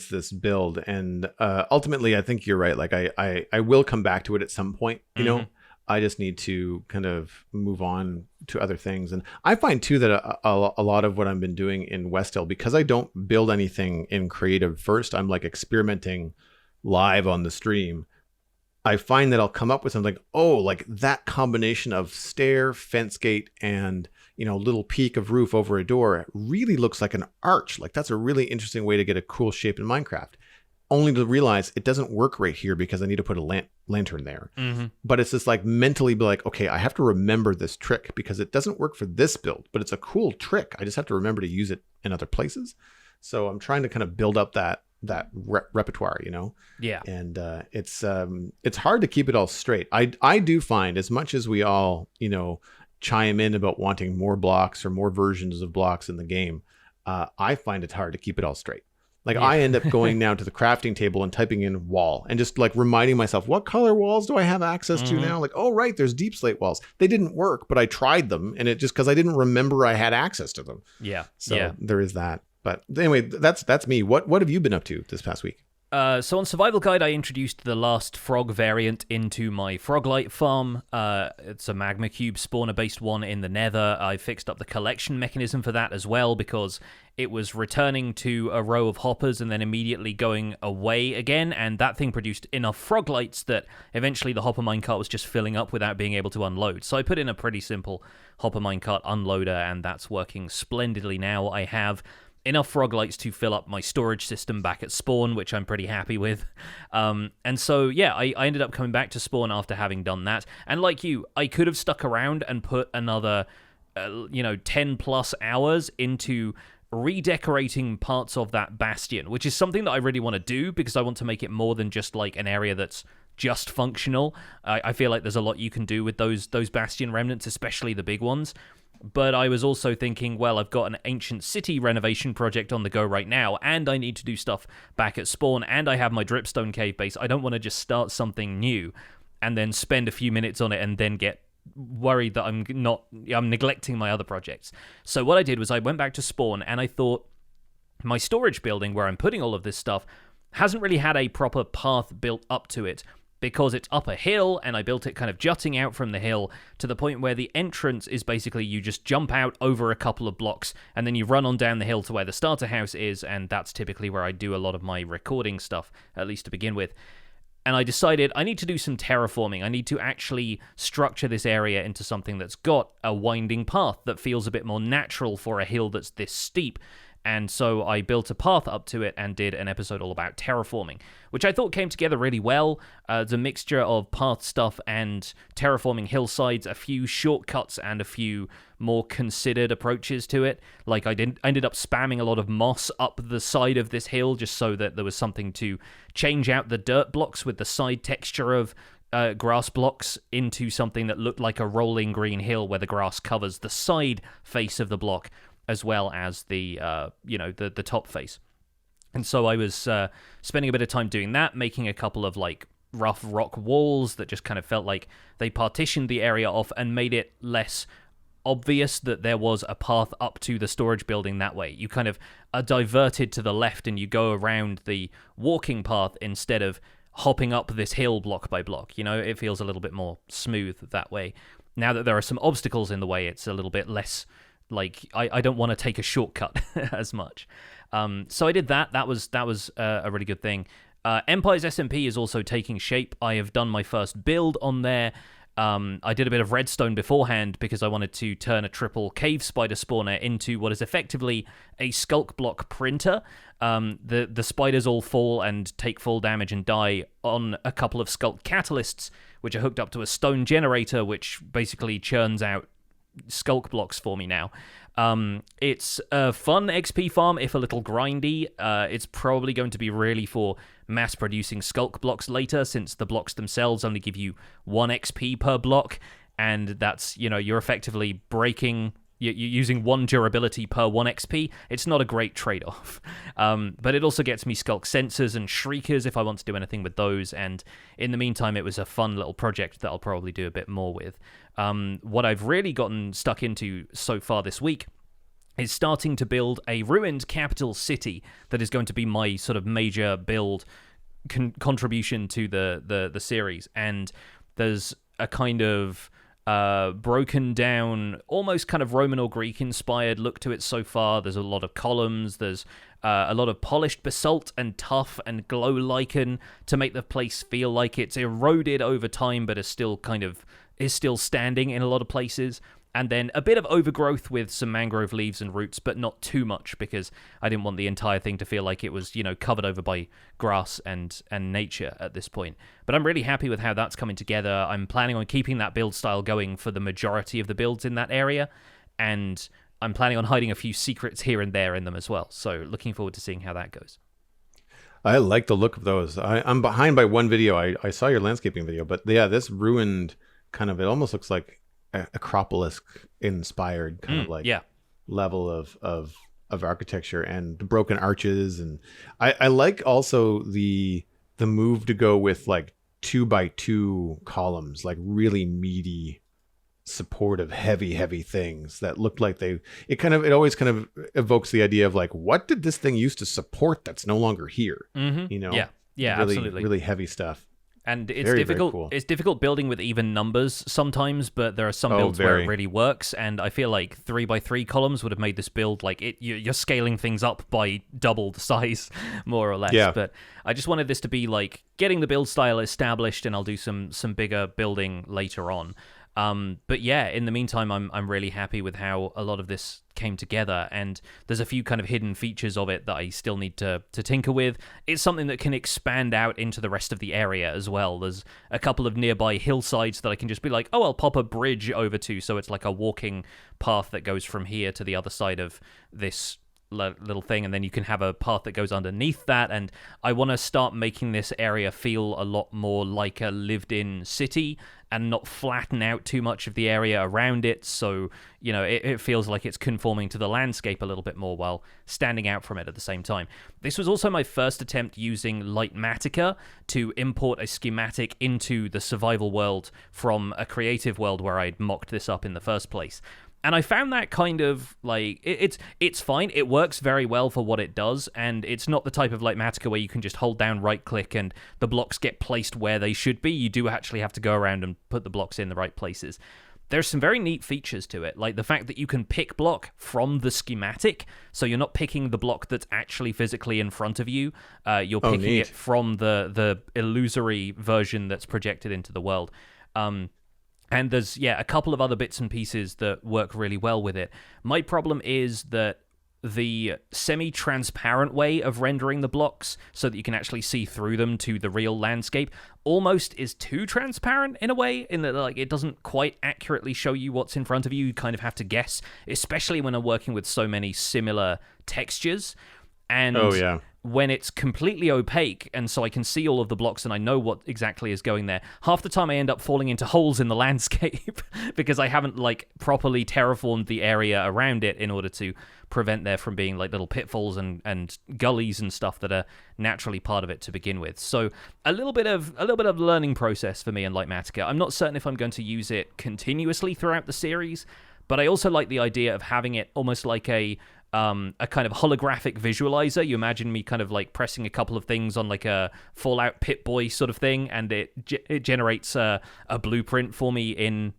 [SPEAKER 2] this build. And ultimately, I think you're right. Like I will come back to it at some point, I just need to kind of move on to other things. And I find too that a lot of what I've been doing in West Hill, because I don't build anything in creative first, I'm like experimenting live on the stream. I find that I'll come up with something like, oh, like that combination of stair, fence gate, and little peak of roof over a door, it really looks like an arch. Like, that's a really interesting way to get a cool shape in Minecraft. Only to realize it doesn't work right here because I need to put a lantern there. Mm-hmm. But it's just like mentally be like, okay, I have to remember this trick because it doesn't work for this build, but it's a cool trick. I just have to remember to use it in other places. So I'm trying to kind of build up that repertoire,
[SPEAKER 1] Yeah.
[SPEAKER 2] And it's hard to keep it all straight. I do find, as much as we all chime in about wanting more blocks or more versions of blocks in the game, I find it hard to keep it all straight. Like, yeah. I end up going now to the crafting table and typing in wall and just like reminding myself, what color walls do I have access to now? Like, oh, right, there's deep slate walls. They didn't work, but I tried them, and it just, because I didn't remember I had access to them.
[SPEAKER 1] Yeah.
[SPEAKER 2] So there is that. But anyway, that's me. What have you been up to this past week?
[SPEAKER 1] So on Survival Guide, I introduced the last frog variant into my Froglight farm. It's a magma cube spawner-based one in the Nether. I fixed up the collection mechanism for that as well, because it was returning to a row of hoppers and then immediately going away again, and that thing produced enough Froglights that eventually the hopper minecart was just filling up without being able to unload. So I put in a pretty simple hopper minecart unloader, and that's working splendidly now. I have enough Froglights to fill up my storage system back at spawn, which I'm pretty happy with. And so, yeah, I ended up coming back to spawn after having done that. And like you, I could have stuck around and put another, 10 plus hours into redecorating parts of that bastion, which is something that I really want to do because I want to make it more than just like an area that's just functional. I feel like there's a lot you can do with those bastion remnants, especially the big ones. But I was also thinking, well, I've got an ancient city renovation project on the go right now, and I need to do stuff back at spawn, and I have my dripstone cave base. I don't want to just start something new and then spend a few minutes on it and then get worried that I'm neglecting my other projects. So what I did was I went back to spawn, and I thought, my storage building where I'm putting all of this stuff hasn't really had a proper path built up to it, because it's up a hill, and I built it kind of jutting out from the hill to the point where the entrance is basically you just jump out over a couple of blocks, and then you run on down the hill to where the starter house is, and that's typically where I do a lot of my recording stuff, at least to begin with. And I decided I need to do some terraforming. I need to actually structure this area into something that's got a winding path that feels a bit more natural for a hill that's this steep. And so I built a path up to it and did an episode all about terraforming, which I thought came together really well. It's a mixture of path stuff and terraforming hillsides, a few shortcuts and a few more considered approaches to it. Like I ended up spamming a lot of moss up the side of this hill just so that there was something to change out the dirt blocks with the side texture of grass blocks into something that looked like a rolling green hill where the grass covers the side face of the block. as well as the the top face. And so I was spending a bit of time doing that, making a couple of like rough rock walls that just kind of felt like they partitioned the area off and made it less obvious that there was a path up to the storage building that way. You kind of are diverted to the left and you go around the walking path instead of hopping up this hill block by block. You know, it feels a little bit more smooth that way. Now that there are some obstacles in the way, it's a little bit less like I don't want to take a shortcut as much. So I did that. That was a really good thing. Empire's SMP is also taking shape. I have done my first build on there. I did a bit of redstone beforehand because I wanted to turn a triple cave spider spawner into what is effectively a skulk block printer. The spiders all fall and take full damage and die on a couple of skulk catalysts, which are hooked up to a stone generator, which basically churns out skulk blocks for me now. It's a fun XP farm, if a little grindy. It's probably going to be really for mass-producing skulk blocks later, since the blocks themselves only give you 1 XP per block, and that's, you're effectively breaking... You're using 1 durability per 1 XP. It's not a great trade-off. But it also gets me skulk sensors and shriekers if I want to do anything with those, and in the meantime, it was a fun little project that I'll probably do a bit more with. What I've really gotten stuck into so far this week is starting to build a ruined capital city that is going to be my sort of major build contribution to the series. And there's a kind of broken down, almost kind of Roman or Greek inspired look to it so far. There's a lot of columns, there's a lot of polished basalt and tuff and glow lichen to make the place feel like it's eroded over time but is still standing in a lot of places. And then a bit of overgrowth with some mangrove leaves and roots, but not too much, because I didn't want the entire thing to feel like it was, covered over by grass and nature at this point. But I'm really happy with how that's coming together. I'm planning on keeping that build style going for the majority of the builds in that area, and I'm planning on hiding a few secrets here and there in them as well. So looking forward to seeing how that goes.
[SPEAKER 2] I like the look of those. I'm behind by one video. I saw your landscaping video, but yeah, this ruined kind of, it almost looks like Acropolis inspired kind of like level of architecture and the broken arches. And I like also the move to go with like 2x2 columns, like really meaty, supportive, heavy things that look like it always kind of evokes the idea of like, what did this thing used to support that's no longer here?
[SPEAKER 1] Yeah,
[SPEAKER 2] really,
[SPEAKER 1] absolutely,
[SPEAKER 2] really heavy stuff.
[SPEAKER 1] And it's
[SPEAKER 2] very,
[SPEAKER 1] difficult.
[SPEAKER 2] very cool.
[SPEAKER 1] It's difficult building with even numbers sometimes, but there are some builds where it really works. And I feel like 3x3 columns would have made this build like it. You're scaling things up by double the size, more or less.
[SPEAKER 2] Yeah.
[SPEAKER 1] But I just wanted this to be like getting the build style established, and I'll do some bigger building later on. But yeah, in the meantime, I'm really happy with how a lot of this came together, and there's a few kind of hidden features of it that I still need to tinker with. It's something that can expand out into the rest of the area as well. There's a couple of nearby hillsides that I can just be like, oh, I'll pop a bridge over to, so it's like a walking path that goes from here to the other side of this little thing, and then you can have a path that goes underneath that. And I want to start making this area feel a lot more like a lived-in city and not flatten out too much of the area around it, so it feels like it's conforming to the landscape a little bit more while standing out from it at the same time. This was also my first attempt using Lightmatica to import a schematic into the survival world from a creative world where I'd mocked this up in the first place. And I found that kind of like it's fine. It works very well for what it does, and it's not the type of Lightmatica where you can just hold down right click and the blocks get placed where they should be. You do actually have to go around and put the blocks in the right places. There's some very neat features to it, like the fact that you can pick block from the schematic, so you're not picking the block that's actually physically in front of you. You're picking it from the illusory version that's projected into the world. And there's, a couple of other bits and pieces that work really well with it. My problem is that the semi-transparent way of rendering the blocks so that you can actually see through them to the real landscape almost is too transparent in a way, in that like it doesn't quite accurately show you what's in front of you. You kind of have to guess, especially when I'm working with so many similar textures. And when it's completely opaque and so I can see all of the blocks and I know what exactly is going there, half the time I end up falling into holes in the landscape because I haven't like properly terraformed the area around it in order to prevent there from being like little pitfalls and gullies and stuff that are naturally part of it to begin with. So a little bit of learning process for me in Litematica. I'm not certain if I'm going to use it continuously throughout the series, but I also like the idea of having it almost like a kind of holographic visualizer. You imagine me kind of like pressing a couple of things on like a Fallout Pip-Boy sort of thing, and it generates a blueprint for me in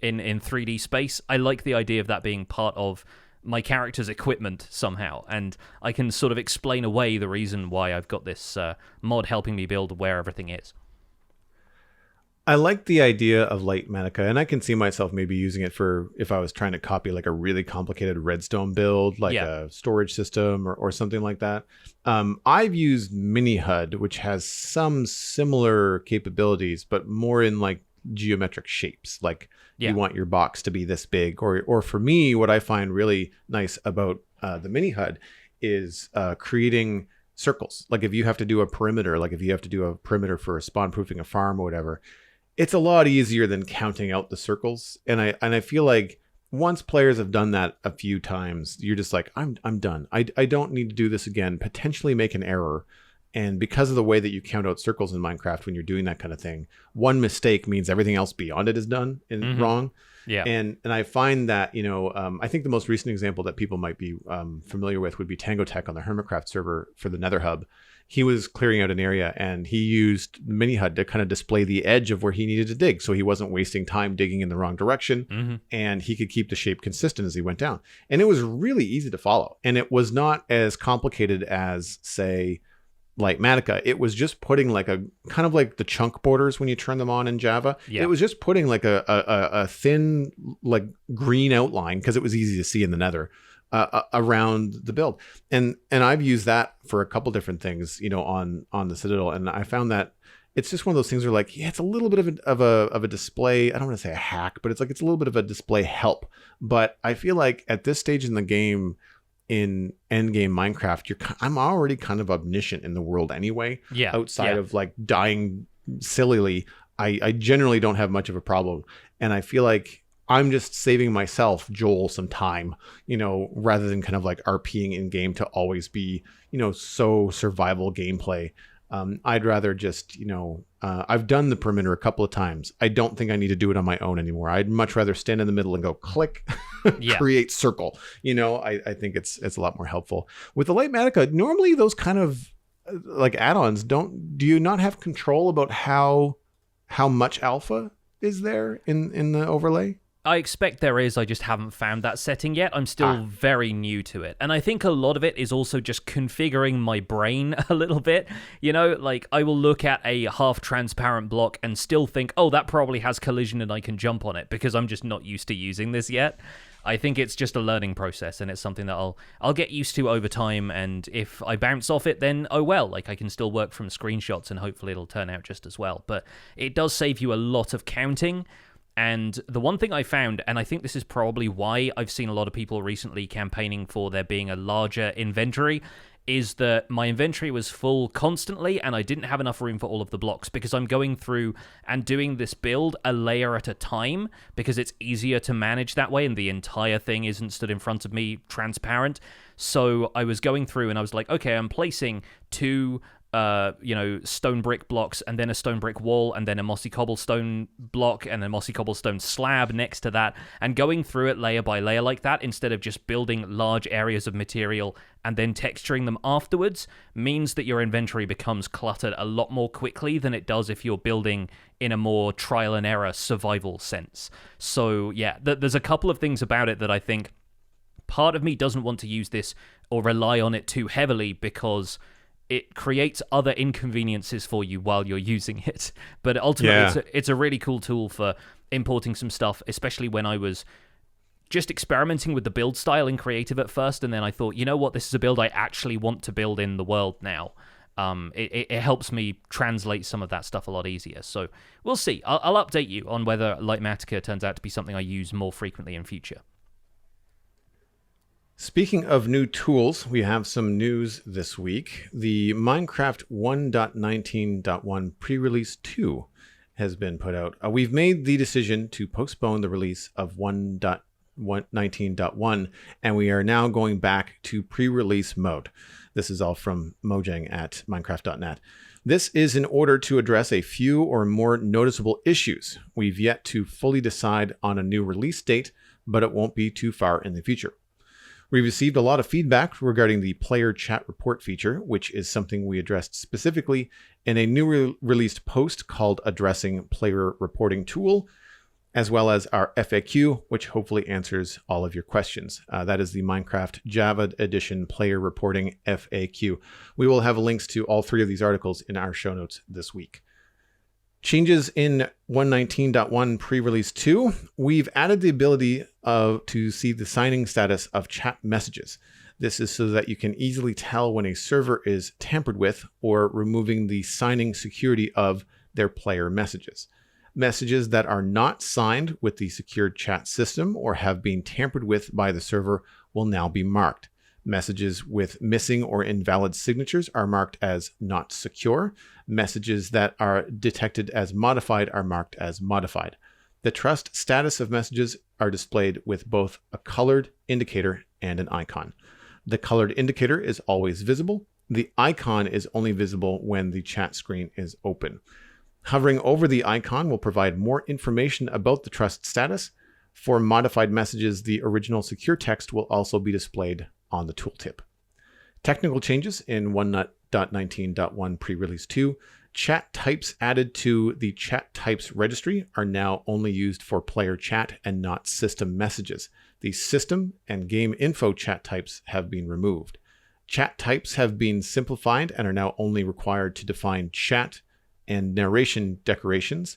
[SPEAKER 1] 3D space. I like the idea of that being part of my character's equipment somehow, and I can sort of explain away the reason why I've got this mod helping me build where everything is.
[SPEAKER 2] I like the idea of Litematica, and I can see myself maybe using it for if I was trying to copy like a really complicated redstone build, like a storage system or something like that. I've used MiniHUD, which has some similar capabilities, but more in like geometric shapes. Like you want your box to be this big, or for me, what I find really nice about the MiniHUD is creating circles. Like if you have to do a perimeter, like if you have to do a perimeter for spawn proofing a farm or whatever, it's a lot easier than counting out the circles. And I feel like once players have done that a few times, you're just like, I'm done. I don't need to do this again, potentially make an error. And because of the way that you count out circles in Minecraft when you're doing that kind of thing, one mistake means everything else beyond it is done and wrong. Yeah. And I find that, I think the most recent example that people might be familiar with would be Tango Tech on the Hermitcraft server for the Nether Hub. He was clearing out an area and he used MiniHUD to kind of display the edge of where he needed to dig. So he wasn't wasting time digging in the wrong direction, and he could keep the shape consistent as he went down. And it was really easy to follow. And it was not as complicated as, say, Litematica. It was just putting like a kind of like the chunk borders when you turn them on in Java. It was just putting like a thin like green outline because it was easy to see in the Nether around the build. And I've used that for a couple different things, on the Citadel. And I found that it's just one of those things where like, it's a little bit of a display. I don't want to say a hack, but it's a little bit of a display help. But I feel like at this stage in the game, in endgame Minecraft, I'm already kind of omniscient in the world anyway. Outside of like dying sillily, I generally don't have much of a problem. And I feel like I'm just saving myself, Joel, some time, rather than kind of like RPing in game to always be, so survival gameplay. I'd rather just, I've done the perimeter a couple of times. I don't think I need to do it on my own anymore. I'd much rather stand in the middle and go click, create circle. I think it's a lot more helpful. With the Litematica, normally those kind of like add-ons, do you not have control about how much alpha is there in the overlay?
[SPEAKER 1] I expect there is, I just haven't found that setting yet. I'm still very new to it. And I think a lot of it is also just configuring my brain a little bit. Like I will look at a half-transparent block and still think, oh, that probably has collision and I can jump on it because I'm just not used to using this yet. I think it's just a learning process, and it's something that I'll get used to over time, and if I bounce off it, then oh well, like I can still work from screenshots and hopefully it'll turn out just as well. But it does save you a lot of counting. And the one thing I found, and I think this is probably why I've seen a lot of people recently campaigning for there being a larger inventory, is that my inventory was full constantly and I didn't have enough room for all of the blocks because I'm going through and doing this build a layer at a time because it's easier to manage that way and the entire thing isn't stood in front of me transparent. So I was going through and I was like, okay, I'm placing two stone brick blocks and then a stone brick wall and then a mossy cobblestone block and a mossy cobblestone slab next to that, and going through it layer by layer like that instead of just building large areas of material and then texturing them afterwards means that your inventory becomes cluttered a lot more quickly than it does if you're building in a more trial and error survival sense. So yeah, there's a couple of things about it that I think part of me doesn't want to use this or rely on it too heavily because it creates other inconveniences for you while you're using it. But ultimately, it's a really cool tool for importing some stuff, especially when I was just experimenting with the build style in creative at first, and then I thought, you know what, this is a build I actually want to build in the world now. It helps me translate some of that stuff a lot easier. So we'll see. I'll update you on whether Litematica turns out to be something I use more frequently in future.
[SPEAKER 2] Speaking of new tools, we have some news this week. The Minecraft 1.19.1 pre-release 2 has been put out. We've made the decision to postpone the release of 1.19.1, and we are now going back to pre-release mode. This is all from Mojang at Minecraft.net. This is in order to address a few or more noticeable issues. We've yet to fully decide on a new release date, but it won't be too far in the future. We received a lot of feedback regarding the player chat report feature, which is something we addressed specifically in a new released post called Addressing Player Reporting Tool, as well as our FAQ, which hopefully answers all of your questions. That is the Minecraft Java Edition Player Reporting FAQ. We will have links to all three of these articles in our show notes this week. Changes in 1.19.1 pre-release 2, we've added the ability to see the signing status of chat messages. This is so that you can easily tell when a server is tampered with or removing the signing security of their player messages. Messages that are not signed with the secured chat system or have been tampered with by the server will now be marked. Messages with missing or invalid signatures are marked as not secure. Messages that are detected as modified are marked as modified. The trust status of messages are displayed with both a colored indicator and an icon. The colored indicator is always visible. The icon is only visible when the chat screen is open. Hovering over the icon will provide more information about the trust status. For modified messages, the original secure text will also be displayed on the tooltip. Technical changes in 1.19.1 pre-release 2. Chat types added to the chat types registry are now only used for player chat and not system messages. The system and game info chat types have been removed. Chat types have been simplified and are now only required to define chat and narration decorations.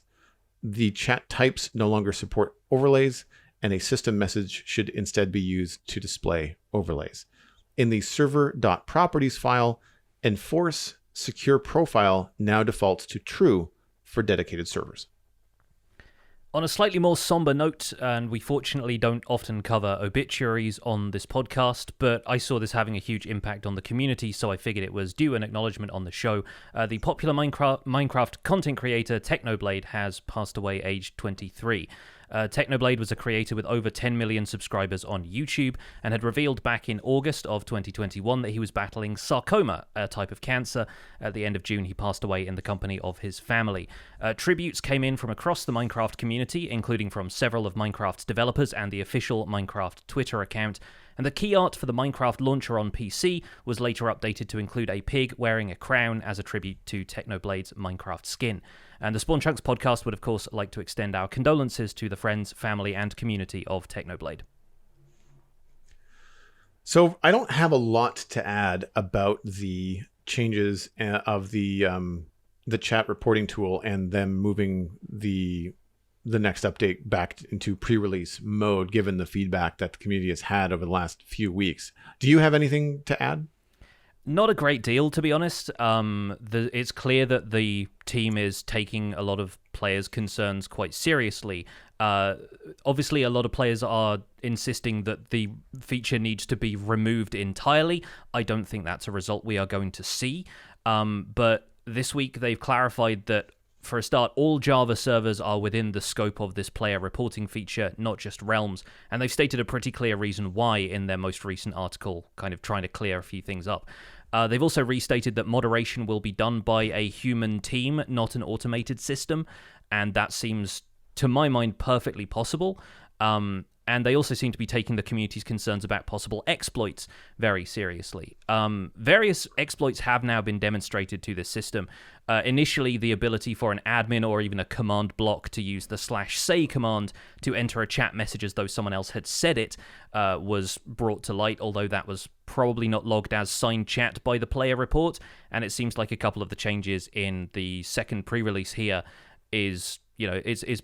[SPEAKER 2] The chat types no longer support overlays, and a system message should instead be used to display overlays. In the server.properties file, enforce secure profile now defaults to true for dedicated servers.
[SPEAKER 1] On a slightly more somber note, and we fortunately don't often cover obituaries on this podcast, but I saw this having a huge impact on the community, so I figured it was due an acknowledgement on the show. The popular Minecraft content creator Technoblade has passed away aged 23. Technoblade was a creator with over 10 million subscribers on YouTube and had revealed back in August of 2021 that he was battling sarcoma, a type of cancer. At the end of June, he passed away in the company of his family. Tributes came in from across the Minecraft community, including from several of Minecraft's developers and the official Minecraft Twitter account. And the key art for the Minecraft launcher on PC was later updated to include a pig wearing a crown as a tribute to Technoblade's Minecraft skin. And the Spawn Chunks podcast would, of course, like to extend our condolences to the friends, family, and community of Technoblade.
[SPEAKER 2] So I don't have a lot to add about the changes of the chat reporting tool and them moving the next update back into pre-release mode, given the feedback that the community has had over the last few weeks. Do you have anything to add?
[SPEAKER 1] Not a great deal, to be honest. It's clear that the team is taking a lot of players' concerns quite seriously. Obviously, a lot of players are insisting that the feature needs to be removed entirely. I don't think that's a result we are going to see. But this week, they've clarified that, for a start, all Java servers are within the scope of this player reporting feature, not just Realms, and they've stated a pretty clear reason why in their most recent article, kind of trying to clear a few things up. They've also restated that moderation will be done by a human team, not an automated system, and that seems, to my mind, perfectly possible. And they also seem to be taking the community's concerns about possible exploits very seriously. Various exploits have now been demonstrated to this system. Initially, the ability for an admin or even a command block to use the /say command to enter a chat message as though someone else had said it was brought to light, although that was probably not logged as signed chat by the player report. And it seems like a couple of the changes in the second pre-release here is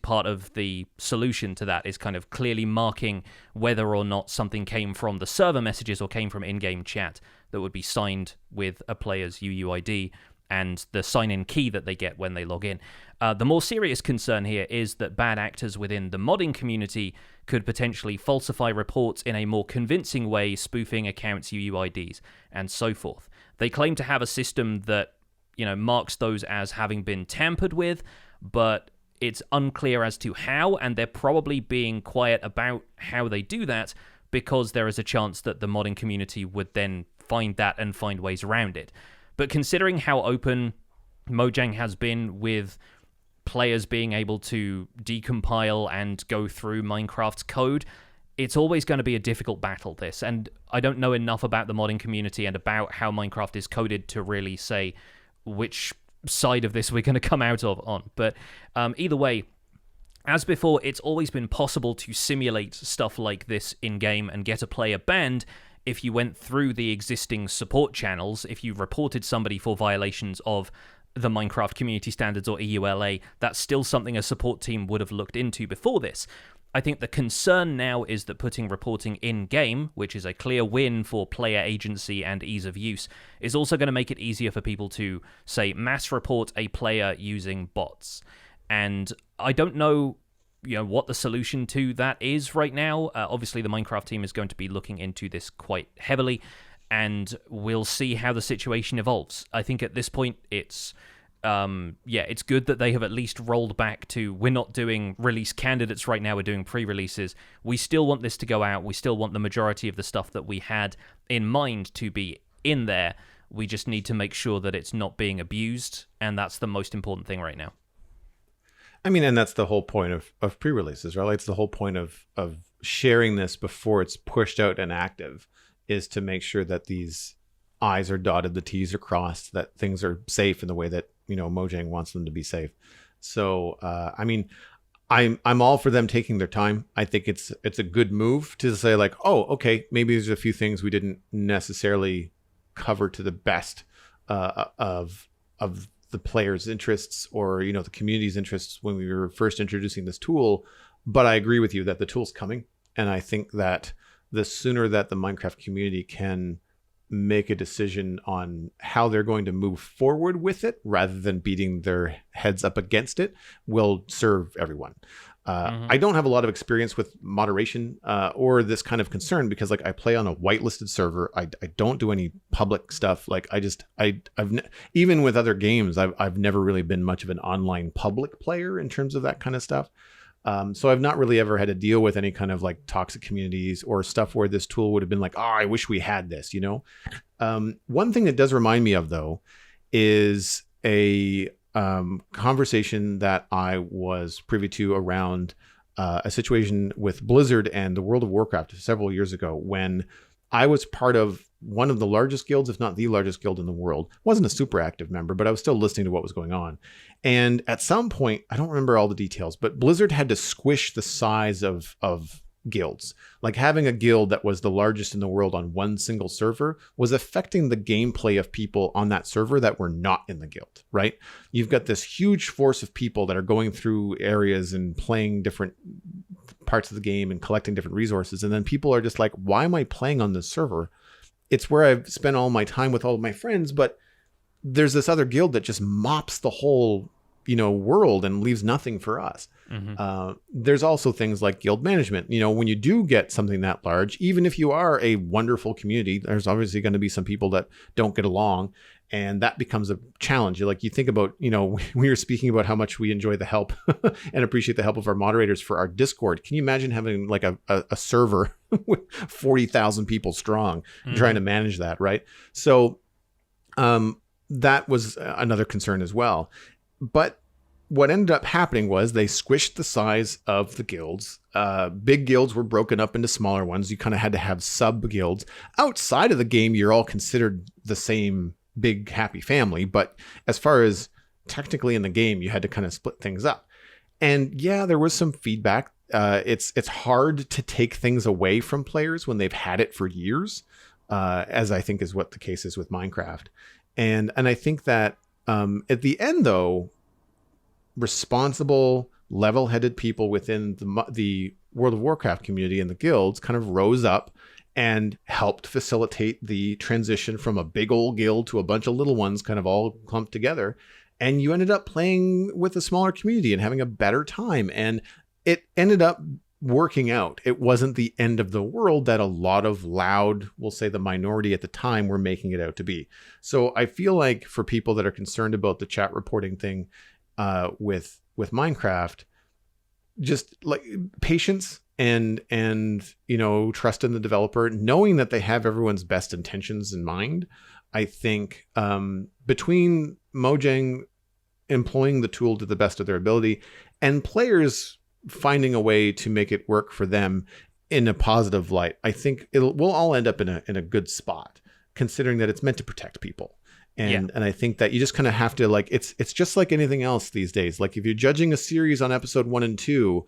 [SPEAKER 1] part of the solution to that, is kind of clearly marking whether or not something came from the server messages or came from in-game chat that would be signed with a player's UUID and the sign-in key that they get when they log in. The more serious concern here is that bad actors within the modding community could potentially falsify reports in a more convincing way, spoofing accounts' UUIDs, and so forth. They claim to have a system that, marks those as having been tampered with, but it's unclear as to how, and they're probably being quiet about how they do that because there is a chance that the modding community would then find that and find ways around it. But considering how open Mojang has been with players being able to decompile and go through Minecraft's code, it's always going to be a difficult battle, this. And I don't know enough about the modding community and about how Minecraft is coded to really say which side of this we're going to come out on. But either way, as before, it's always been possible to simulate stuff like this in-game and get a player banned if you went through the existing support channels. If you reported somebody for violations of the Minecraft Community Standards or EULA, that's still something a support team would have looked into before this. I think the concern now is that putting reporting in-game, which is a clear win for player agency and ease of use, is also going to make it easier for people to, say, mass report a player using bots. And I don't know, what the solution to that is right now. Obviously, the Minecraft team is going to be looking into this quite heavily, and we'll see how the situation evolves. I think at this point, it's good that they have at least rolled back to, we're not doing release candidates right now, we're doing pre-releases. We still want this to go out. We still want the majority of the stuff that we had in mind to be in there. We just need to make sure that it's not being abused, and that's the most important thing right now.
[SPEAKER 2] I mean, and that's the whole point of pre-releases, right? It's the whole point of sharing this before it's pushed out and active, is to make sure that these I's are dotted, the T's are crossed, that things are safe in the way that, Mojang wants them to be safe. So, I mean, I'm all for them taking their time. I think it's a good move to say like, oh, okay, maybe there's a few things we didn't necessarily cover to the best of the players' interests or, the community's interests when we were first introducing this tool. But I agree with you that the tool's coming. And I think that the sooner that the Minecraft community can make a decision on how they're going to move forward with it rather than beating their heads up against it will serve everyone. I don't have a lot of experience with moderation or this kind of concern because like I play on a whitelisted server. I don't do any public stuff. Like even with other games, I've never really been much of an online public player in terms of that kind of stuff. So I've not really ever had to deal with any kind of like toxic communities or stuff where this tool would have been like, oh, I wish we had this, One thing that does remind me of, though, is a conversation that I was privy to around a situation with Blizzard and the World of Warcraft several years ago when I was part of one of the largest guilds, if not the largest guild in the world. Wasn't a super active member, but I was still listening to what was going on. And at some point, I don't remember all the details, but Blizzard had to squish the size of guilds. Like having a guild that was the largest in the world on one single server was affecting the gameplay of people on that server that were not in the guild, right? You've got this huge force of people that are going through areas and playing different parts of the game and collecting different resources. And then people are just like, why am I playing on this server? It's where I've spent all my time with all of my friends, but there's this other guild that just mops the whole, world and leaves nothing for us. There's also things like guild management. When you do get something that large, even if you are a wonderful community, there's obviously going to be some people that don't get along, and that becomes a challenge. You think about, we were speaking about how much we enjoy the help and appreciate the help of our moderators for our Discord. Can you imagine having like a server with 40,000 people strong and trying to manage that, right? So that was another concern as well. But what ended up happening was they squished the size of the guilds. Big guilds were broken up into smaller ones. You kind of had to have sub guilds. Outside of the game, you're all considered the same big happy family. But as far as technically in the game, you had to kind of split things up. And yeah, there was some feedback. It's hard to take things away from players when they've had it for years, as I think is what the case is with Minecraft. And I think that at the end, though, responsible, level-headed people within the World of Warcraft community and the guilds kind of rose up and helped facilitate the transition from a big old guild to a bunch of little ones kind of all clumped together. And you ended up playing with a smaller community and having a better time. And it ended up working out. It wasn't the end of the world that a lot of loud, we'll say the minority at the time, were making it out to be. So I feel like for people that are concerned about the chat reporting thing with Minecraft, just like patience and trust in the developer, knowing that they have everyone's best intentions in mind. I think between Mojang employing the tool to the best of their ability and players finding a way to make it work for them in a positive light, I think we'll all end up in a good spot, considering that it's meant to protect people. And I think that you just kind of have to, like, it's just like anything else these days. Like if you're judging a series on episode 1 and 2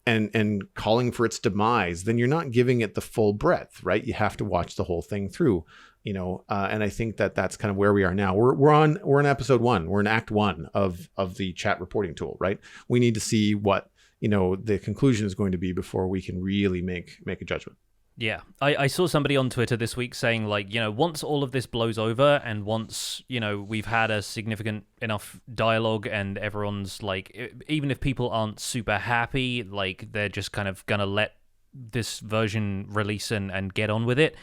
[SPEAKER 2] and calling for its demise, then you're not giving it the full breadth, right? You have to watch the whole thing through, and I think that that's kind of where we are now. We're in episode 1. We're in act 1 of the chat reporting tool, right? We need to see what, the conclusion is going to be before we can really make a judgment.
[SPEAKER 1] Yeah, I saw somebody on Twitter this week saying, like, once all of this blows over and once, we've had a significant enough dialogue and everyone's like, even if people aren't super happy, like they're just kind of going to let this version release and get on with it,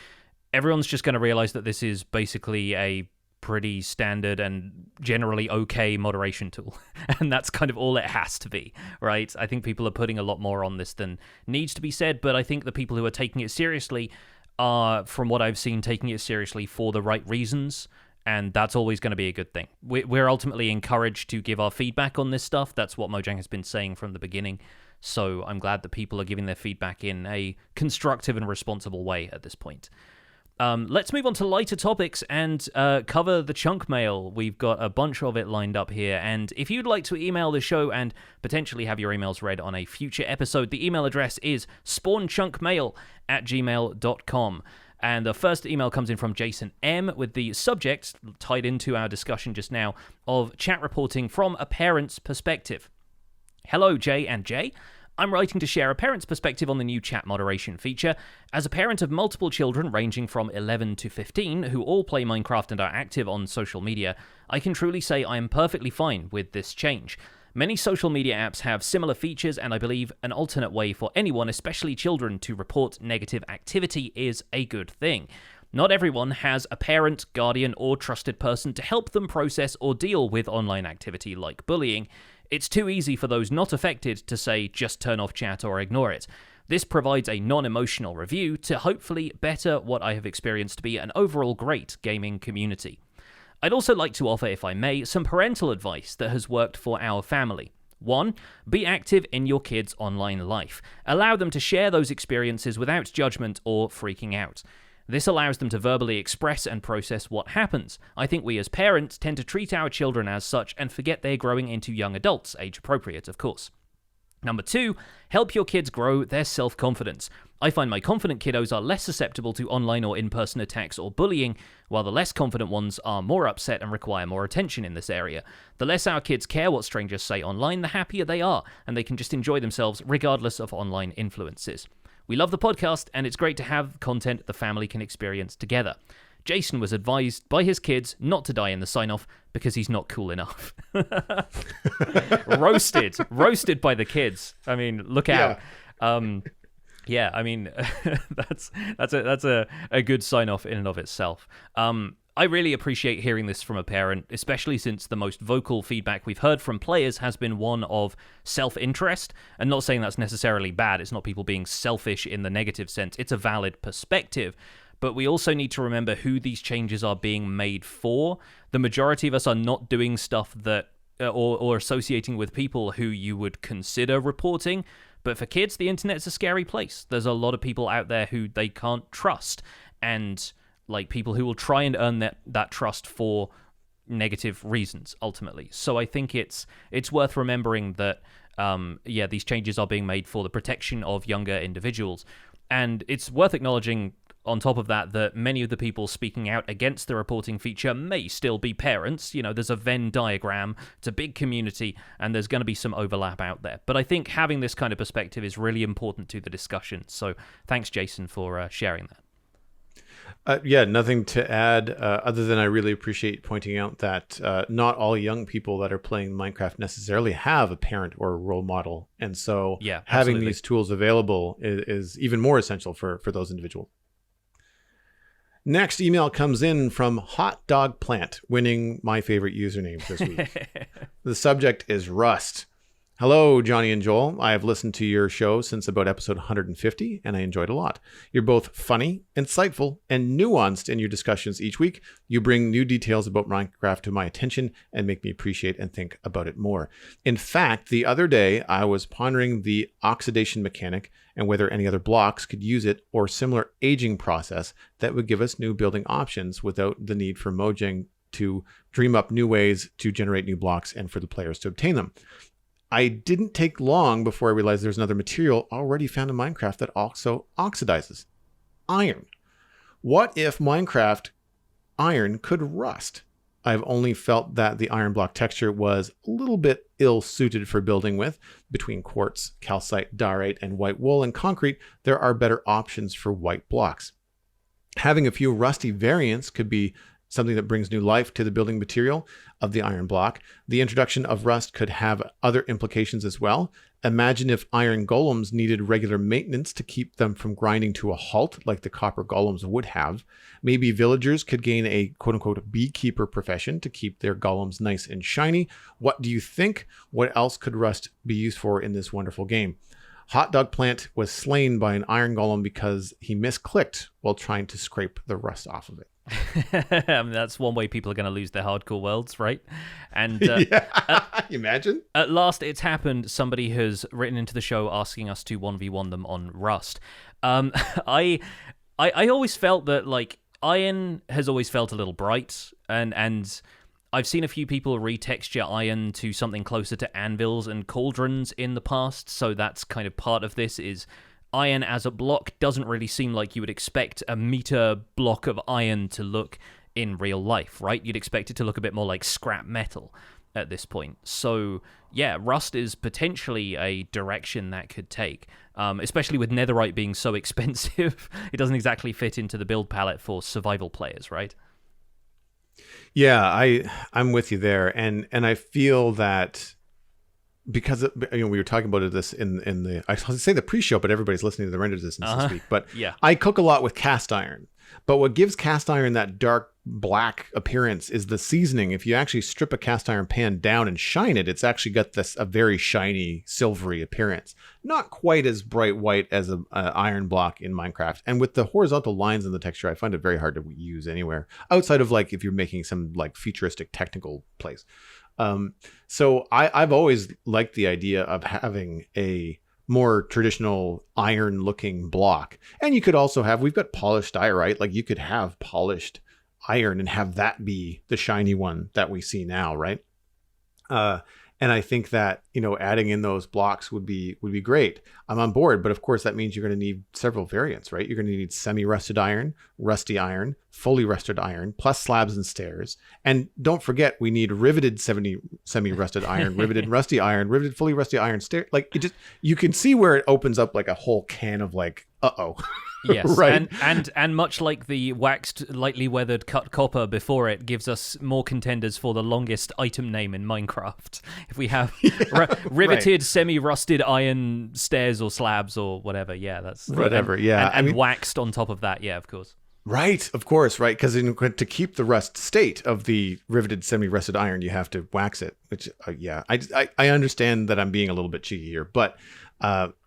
[SPEAKER 1] everyone's just going to realize that this is basically a pretty standard and generally okay moderation tool. And that's kind of all it has to be, right? I think people are putting a lot more on this than needs to be said, but I think the people who are taking it seriously are, from what I've seen, taking it seriously for the right reasons, and that's always going to be a good thing. We're ultimately encouraged to give our feedback on this stuff. That's what Mojang has been saying from the beginning, so I'm glad that people are giving their feedback in a constructive and responsible way at this point. Let's move on to lighter topics and cover the chunk mail. We've got a bunch of it lined up here, and if you'd like to email the show and potentially have your emails read on a future episode, the email address is spawnchunkmail@gmail.com. And the first email comes in from Jason M. with the subject, tied into our discussion just now, of chat reporting from a parent's perspective. Hello, Jay and Jay. I'm writing to share a parent's perspective on the new chat moderation feature. As a parent of multiple children ranging from 11 to 15 who all play Minecraft and are active on social media, I can truly say I am perfectly fine with this change. Many social media apps have similar features, and I believe an alternate way for anyone, especially children, to report negative activity is a good thing. Not everyone has a parent, guardian, or trusted person to help them process or deal with online activity like bullying. It's too easy for those not affected to say, just turn off chat or ignore it. This provides a non-emotional review to hopefully better what I have experienced to be an overall great gaming community. I'd also like to offer, if I may, some parental advice that has worked for our family. 1. Be active in your kids' online life. Allow them to share those experiences without judgment or freaking out. This allows them to verbally express and process what happens. I think we as parents tend to treat our children as such and forget they're growing into young adults, age appropriate, of course. Number 2, help your kids grow their self-confidence. I find my confident kiddos are less susceptible to online or in-person attacks or bullying, while the less confident ones are more upset and require more attention in this area. The less our kids care what strangers say online, the happier they are, and they can just enjoy themselves regardless of online influences. We love the podcast, and it's great to have content the family can experience together. Jason was advised by his kids not to die in the sign-off because he's not cool enough. Roasted by the kids. I mean, look out. Yeah, I mean, that's a good sign-off in and of itself. I really appreciate hearing this from a parent, especially since the most vocal feedback we've heard from players has been one of self-interest. And not saying that's necessarily bad. It's not people being selfish in the negative sense. It's a valid perspective. But we also need to remember who these changes are being made for. The majority of us are not doing stuff that or associating with people who you would consider reporting. But for kids, the internet's a scary place. There's a lot of people out there who they can't trust. And like people who will try and earn that trust for negative reasons, ultimately. So I think it's worth remembering that, these changes are being made for the protection of younger individuals. And it's worth acknowledging, on top of that, that many of the people speaking out against the reporting feature may still be parents. You know, there's a Venn diagram, it's a big community, and there's going to be some overlap out there. But I think having this kind of perspective is really important to the discussion. So thanks, Jason, for sharing that.
[SPEAKER 2] Yeah, nothing to add other than I really appreciate pointing out that not all young people that are playing Minecraft necessarily have a parent or a role model. And so
[SPEAKER 1] Yeah,
[SPEAKER 2] having
[SPEAKER 1] absolutely.
[SPEAKER 2] these tools available is even more essential for those individuals. Next email comes in from Hot Dog Plant, winning my favorite username this week. The subject is Rust. Hello, Johnny and Joel. I have listened to your show since about episode 150, and I enjoyed it a lot. You're both funny, insightful, and nuanced in your discussions each week. You bring new details about Minecraft to my attention and make me appreciate and think about it more. In fact, the other day, I was pondering the oxidation mechanic and whether any other blocks could use it or similar aging process that would give us new building options without the need for Mojang to dream up new ways to generate new blocks and for the players to obtain them. I didn't take long before I realized there's another material already found in Minecraft that also oxidizes: iron. What if Minecraft iron could rust? I've only felt that the iron block texture was a little bit ill-suited for building with. Between quartz, calcite, diorite, and white wool and concrete, there are better options for white blocks. Having a few rusty variants could be something that brings new life to the building material of the iron block. The introduction of rust could have other implications as well. Imagine if iron golems needed regular maintenance to keep them from grinding to a halt like the copper golems would have. Maybe villagers could gain a quote-unquote beekeeper profession to keep their golems nice and shiny. What do you think? What else could rust be used for in this wonderful game? Hot Dog Plant was slain by an iron golem because he misclicked while trying to scrape the rust off of it.
[SPEAKER 1] I mean, that's one way people are going to lose their hardcore worlds, right? And
[SPEAKER 2] Yeah. Imagine.
[SPEAKER 1] at last it's happened. Somebody has written into the show asking us to 1v1 them on Rust. I always felt that, like, iron has always felt a little bright, and I've seen a few people retexture iron to something closer to anvils and cauldrons in the past, so that's kind of part of this. Is iron as a block doesn't really seem like you would expect a meter block of iron to look in real life, right? You'd expect it to look a bit more like scrap metal at this point. So yeah, rust is potentially a direction that could take, especially with netherite being so expensive. It doesn't exactly fit into the build palette for survival players, right?
[SPEAKER 2] Yeah, I'm with you there, and I feel that because we were talking about this in the, I was say the pre-show, but everybody's listening to the render distance this week. But
[SPEAKER 1] yeah,
[SPEAKER 2] I cook a lot with cast iron. But what gives cast iron that dark black appearance is the seasoning. If you actually strip a cast iron pan down and shine it, it's actually got a very shiny, silvery appearance. Not quite as bright white as a iron block in Minecraft. And with the horizontal lines in the texture, I find it very hard to use anywhere outside of like if you're making some like futuristic technical place. So I've always liked the idea of having a more traditional iron looking block. And you could also have, we've got polished diorite, like you could have polished iron and have that be the shiny one that we see now, right? And I think that, adding in those blocks would be great. I'm on board, but of course that means you're going to need several variants, right? You're going to need semi-rusted iron, rusty iron, fully rusted iron, plus slabs and stairs. And don't forget, we need riveted semi-rusted iron, riveted rusty iron, riveted fully rusty iron stair. Like you can see where it opens up like a whole can of like, uh-oh.
[SPEAKER 1] Yes,
[SPEAKER 2] right.
[SPEAKER 1] and much like the waxed, lightly weathered cut copper before it gives us more contenders for the longest item name in Minecraft. If we have riveted, semi-rusted iron stairs or slabs or whatever, yeah, that's
[SPEAKER 2] whatever.
[SPEAKER 1] And waxed on top of that, yeah, of course.
[SPEAKER 2] Right, of course, right? Because to keep the rust state of the riveted semi-rusted iron, you have to wax it. Which, I understand that I'm being a little bit cheeky here, but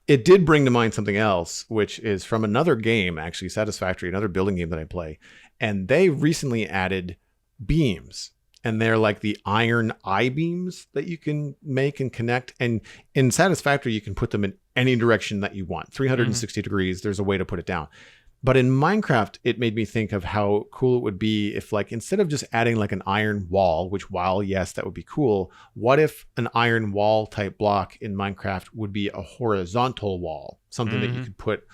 [SPEAKER 2] it did bring to mind something else, which is from another game, actually, Satisfactory, another building game that I play, and they recently added beams, and they're like the iron I-beams that you can make and connect. And in Satisfactory, you can put them in any direction that you want, 360 degrees. There's a way to put it down. But in Minecraft, it made me think of how cool it would be if, like, instead of just adding like an iron wall, which while yes, that would be cool, what if an iron wall type block in Minecraft would be a horizontal wall, something that you could put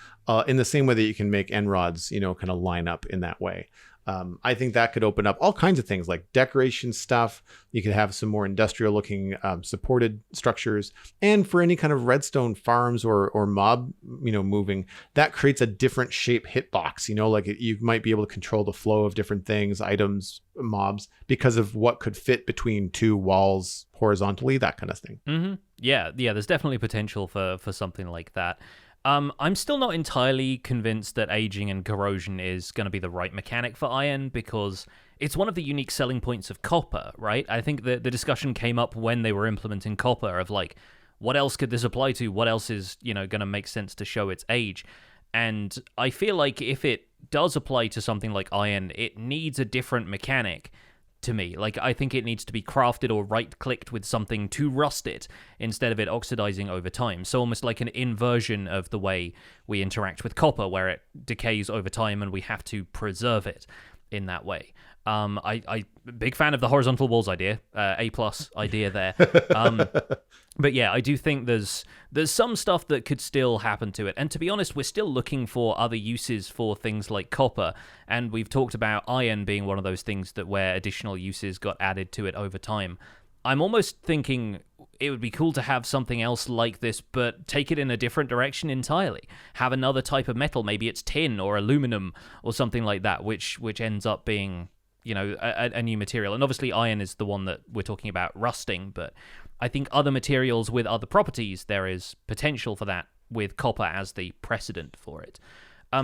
[SPEAKER 2] in the same way that you can make end rods, kind of line up in that way. I think that could open up all kinds of things like decoration stuff. You could have some more industrial looking supported structures. And for any kind of redstone farms or mob, moving, that creates a different shape hitbox. Like you might be able to control the flow of different things, items, mobs, because of what could fit between two walls horizontally, that kind of thing.
[SPEAKER 1] Mm-hmm. Yeah, there's definitely potential for something like that. I'm still not entirely convinced that aging and corrosion is going to be the right mechanic for iron, because it's one of the unique selling points of copper, right? I think the discussion came up when they were implementing copper of like, what else could this apply to? What else is, going to make sense to show its age? And I feel like if it does apply to something like iron, it needs a different mechanic. To me, like, I think it needs to be crafted or right-clicked with something to rust it instead of it oxidizing over time. So almost like an inversion of the way we interact with copper, where it decays over time and we have to preserve it in that way. I big fan of the horizontal walls idea, A+ idea there. But yeah, I do think there's some stuff that could still happen to it. And to be honest, we're still looking for other uses for things like copper. And we've talked about iron being one of those things that where additional uses got added to it over time. I'm almost thinking it would be cool to have something else like this, but take it in a different direction entirely. Have another type of metal, maybe it's tin or aluminum or something like that, which ends up being, a new material. And obviously iron is the one that we're talking about rusting, but I think other materials with other properties, there is potential for that with copper as the precedent for it.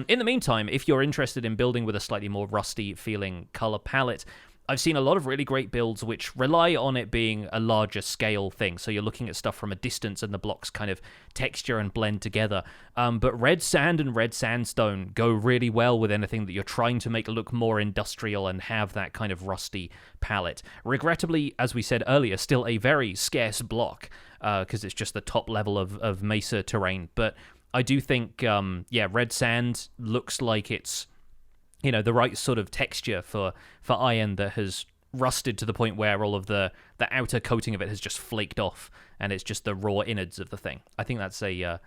[SPEAKER 1] In the meantime, if you're interested in building with a slightly more rusty feeling color palette, I've seen a lot of really great builds which rely on it being a larger scale thing. So you're looking at stuff from a distance and the blocks kind of texture and blend together. But red sand and red sandstone go really well with anything that you're trying to make look more industrial and have that kind of rusty palette. Regrettably, as we said earlier, still a very scarce block because it's just the top level of mesa terrain. But I do think, red sand looks like it's the right sort of texture for iron that has rusted to the point where all of the outer coating of it has just flaked off and it's just the raw innards of the thing. I think that's a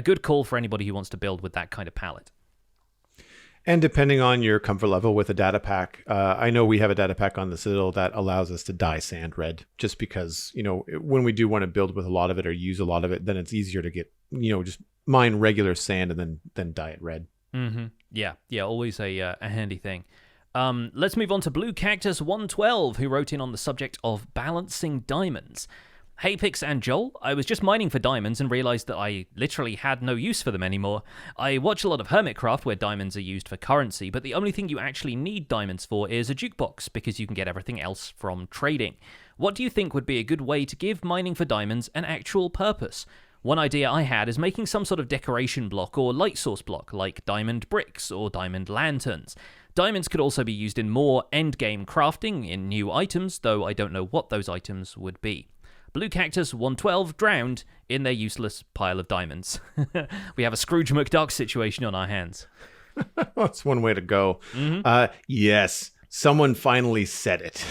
[SPEAKER 1] good call for anybody who wants to build with that kind of palette.
[SPEAKER 2] And depending on your comfort level with a data pack, I know we have a data pack on the Citadel that allows us to dye sand red, just because, when we do want to build with a lot of it or use a lot of it, then it's easier to get, just mine regular sand and then dye it red.
[SPEAKER 1] Mm-hmm. Yeah, always a handy thing. Let's move on to Blue Cactus 112, who wrote in on the subject of balancing diamonds. Hey Pix and Joel, I was just mining for diamonds and realized that I literally had no use for them anymore. I watch a lot of Hermitcraft where diamonds are used for currency, but the only thing you actually need diamonds for is a jukebox, because you can get everything else from trading. What do you think would be a good way to give mining for diamonds an actual purpose? One idea I had is making some sort of decoration block or light source block, like diamond bricks or diamond lanterns. Diamonds could also be used in more endgame crafting in new items, though I don't know what those items would be. Blue Cactus 112 drowned in their useless pile of diamonds. We have a Scrooge McDuck situation on our hands.
[SPEAKER 2] That's one way to go.
[SPEAKER 1] Mm-hmm.
[SPEAKER 2] Yes, someone finally said it.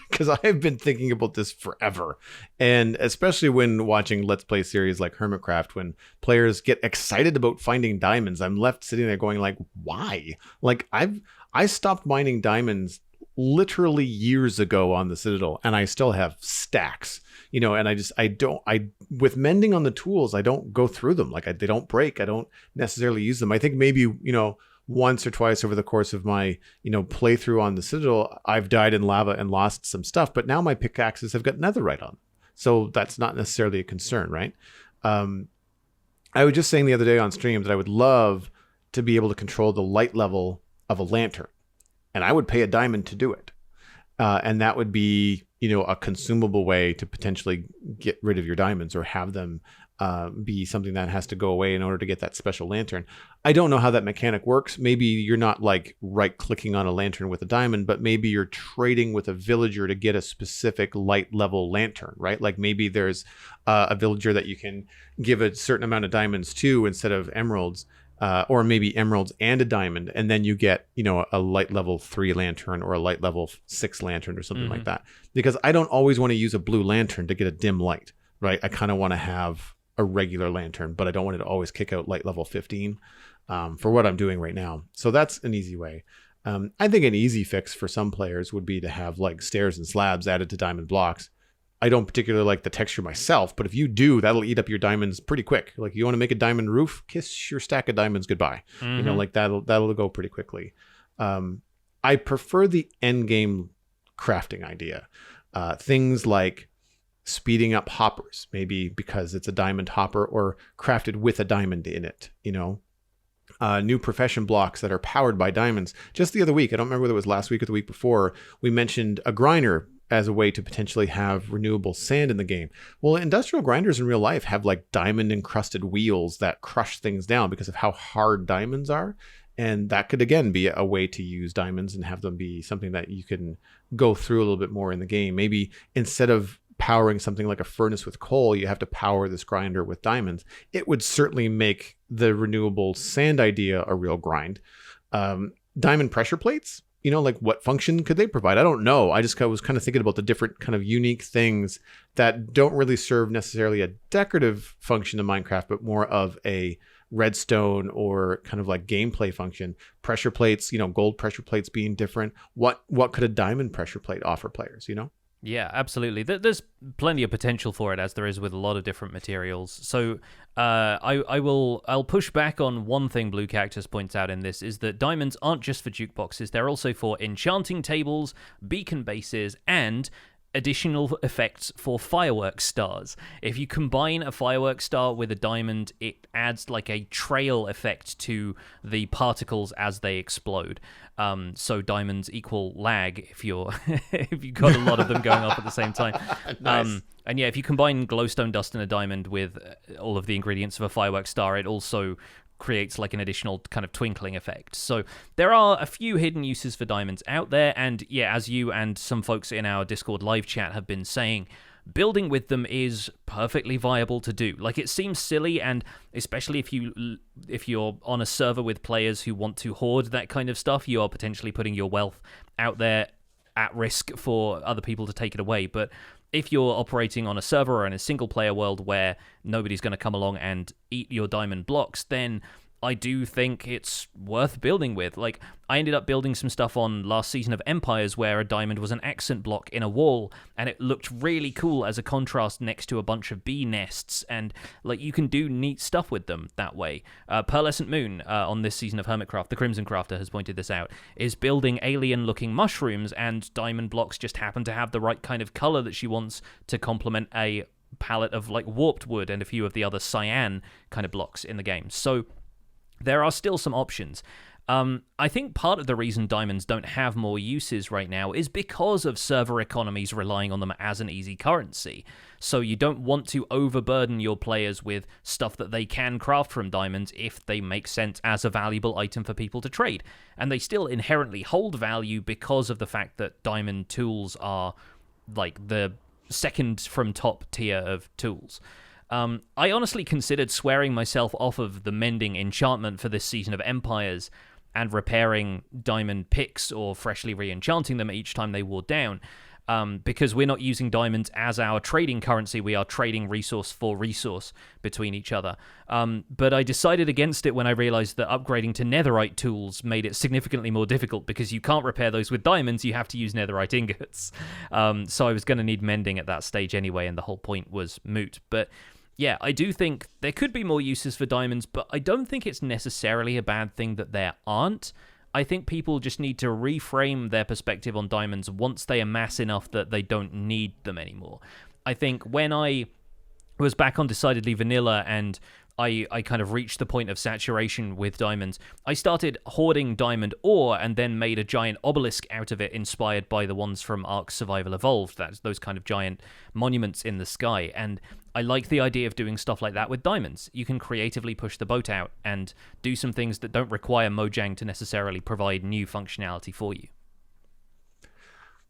[SPEAKER 2] Because I've been thinking about this forever. And especially when watching Let's Play series like Hermitcraft, when players get excited about finding diamonds, I'm left sitting there going like, why? Like I stopped mining diamonds literally years ago on the Citadel, and I still have stacks, and with mending on the tools, I don't go through them. Like they don't break. I don't necessarily use them. I think maybe, once or twice over the course of my, playthrough on the Citadel, I've died in lava and lost some stuff, but now my pickaxes have got netherite on. So that's not necessarily a concern, right? I was just saying the other day on stream that I would love to be able to control the light level of a lantern, and I would pay a diamond to do it. And that would be, a consumable way to potentially get rid of your diamonds or have them be something that has to go away in order to get that special lantern. I don't know how that mechanic works. Maybe you're not like right clicking on a lantern with a diamond, but maybe you're trading with a villager to get a specific light level lantern, right? Like maybe there's a villager that you can give a certain amount of diamonds to instead of emeralds, or maybe emeralds and a diamond, and then you get, a light level 3 lantern or a light level 6 lantern or something like that. Because I don't always want to use a blue lantern to get a dim light, right? I kind of want to have a regular lantern, but I don't want it to always kick out light level 15 for what I'm doing right now. So that's an easy way. I think an easy fix for some players would be to have like stairs and slabs added to diamond blocks. I don't particularly like the texture myself, but if you do, that'll eat up your diamonds pretty quick. Like you want to make a diamond roof, kiss your stack of diamonds goodbye. Like that'll go pretty quickly. I prefer the end game crafting idea. Things like speeding up hoppers, maybe because it's a diamond hopper or crafted with a diamond in it, new profession blocks that are powered by diamonds. Just the other week, I don't remember whether it was last week or the week before, we mentioned a grinder as a way to potentially have renewable sand in the game. Well, industrial grinders in real life have like diamond encrusted wheels that crush things down because of how hard diamonds are. And that could, again, be a way to use diamonds and have them be something that you can go through a little bit more in the game. Maybe instead of powering something like a furnace with coal, you have to power this grinder with diamonds. It would certainly make the renewable sand idea a real grind. Diamond pressure plates, like what function could they provide? I don't know. I was kind of thinking about the different kind of unique things that don't really serve necessarily a decorative function in Minecraft, but more of a redstone or kind of like gameplay function. Pressure plates, gold pressure plates being different. What could a diamond pressure plate offer players,
[SPEAKER 1] Yeah, absolutely. There's plenty of potential for it, as there is with a lot of different materials. So I'll push back on one thing Blue Cactus points out in this, is that diamonds aren't just for jukeboxes, they're also for enchanting tables, beacon bases, and additional effects for fireworks stars. If you combine a fireworks star with a diamond, it adds like a trail effect to the particles as they explode. So diamonds equal lag if you've got a lot of them going off at the same time.
[SPEAKER 2] Nice.
[SPEAKER 1] And yeah, if you combine glowstone dust and a diamond with all of the ingredients of a fireworks star, it also creates like an additional kind of twinkling effect. So there are a few hidden uses for diamonds out there, and yeah, as you and some folks in our Discord live chat have been saying, building with them is perfectly viable to do. Like, it seems silly, and especially if you're on a server with players who want to hoard that kind of stuff, you are potentially putting your wealth out there at risk for other people to take it away. But if you're operating on a server or in a single player world where nobody's going to come along and eat your diamond blocks, then I do think it's worth building with. Like, I ended up building some stuff on last season of Empires where a diamond was an accent block in a wall, and it looked really cool as a contrast next to a bunch of bee nests, and like, you can do neat stuff with them that way. Pearlescent Moon, on this season of Hermitcraft, the Crimson Crafter has pointed this out, is building alien-looking mushrooms, and diamond blocks just happen to have the right kind of color that she wants to complement a palette of like warped wood and a few of the other cyan kind of blocks in the game. So there are still some options. I think part of the reason diamonds don't have more uses right now is because of server economies relying on them as an easy currency. So you don't want to overburden your players with stuff that they can craft from diamonds if they make sense as a valuable item for people to trade. And they still inherently hold value because of the fact that diamond tools are like the second from top tier of tools. I honestly considered swearing myself off of the mending enchantment for this season of Empires and repairing diamond picks or freshly re-enchanting them each time they wore down, because we're not using diamonds as our trading currency. We are trading resource for resource between each other. But I decided against it when I realized that upgrading to netherite tools made it significantly more difficult, because you can't repair those with diamonds, you have to use netherite ingots. So I was going to need mending at that stage anyway, and the whole point was moot. But yeah, I do think there could be more uses for diamonds, but I don't think it's necessarily a bad thing that there aren't. I think people just need to reframe their perspective on diamonds once they amass enough that they don't need them anymore. I think when I was back on Decidedly Vanilla and I kind of reached the point of saturation with diamonds, I started hoarding diamond ore and then made a giant obelisk out of it, inspired by the ones from Ark Survival Evolved. That's those kind of giant monuments in the sky. And I like the idea of doing stuff like that with diamonds. You can creatively push the boat out and do some things that don't require Mojang to necessarily provide new functionality for you.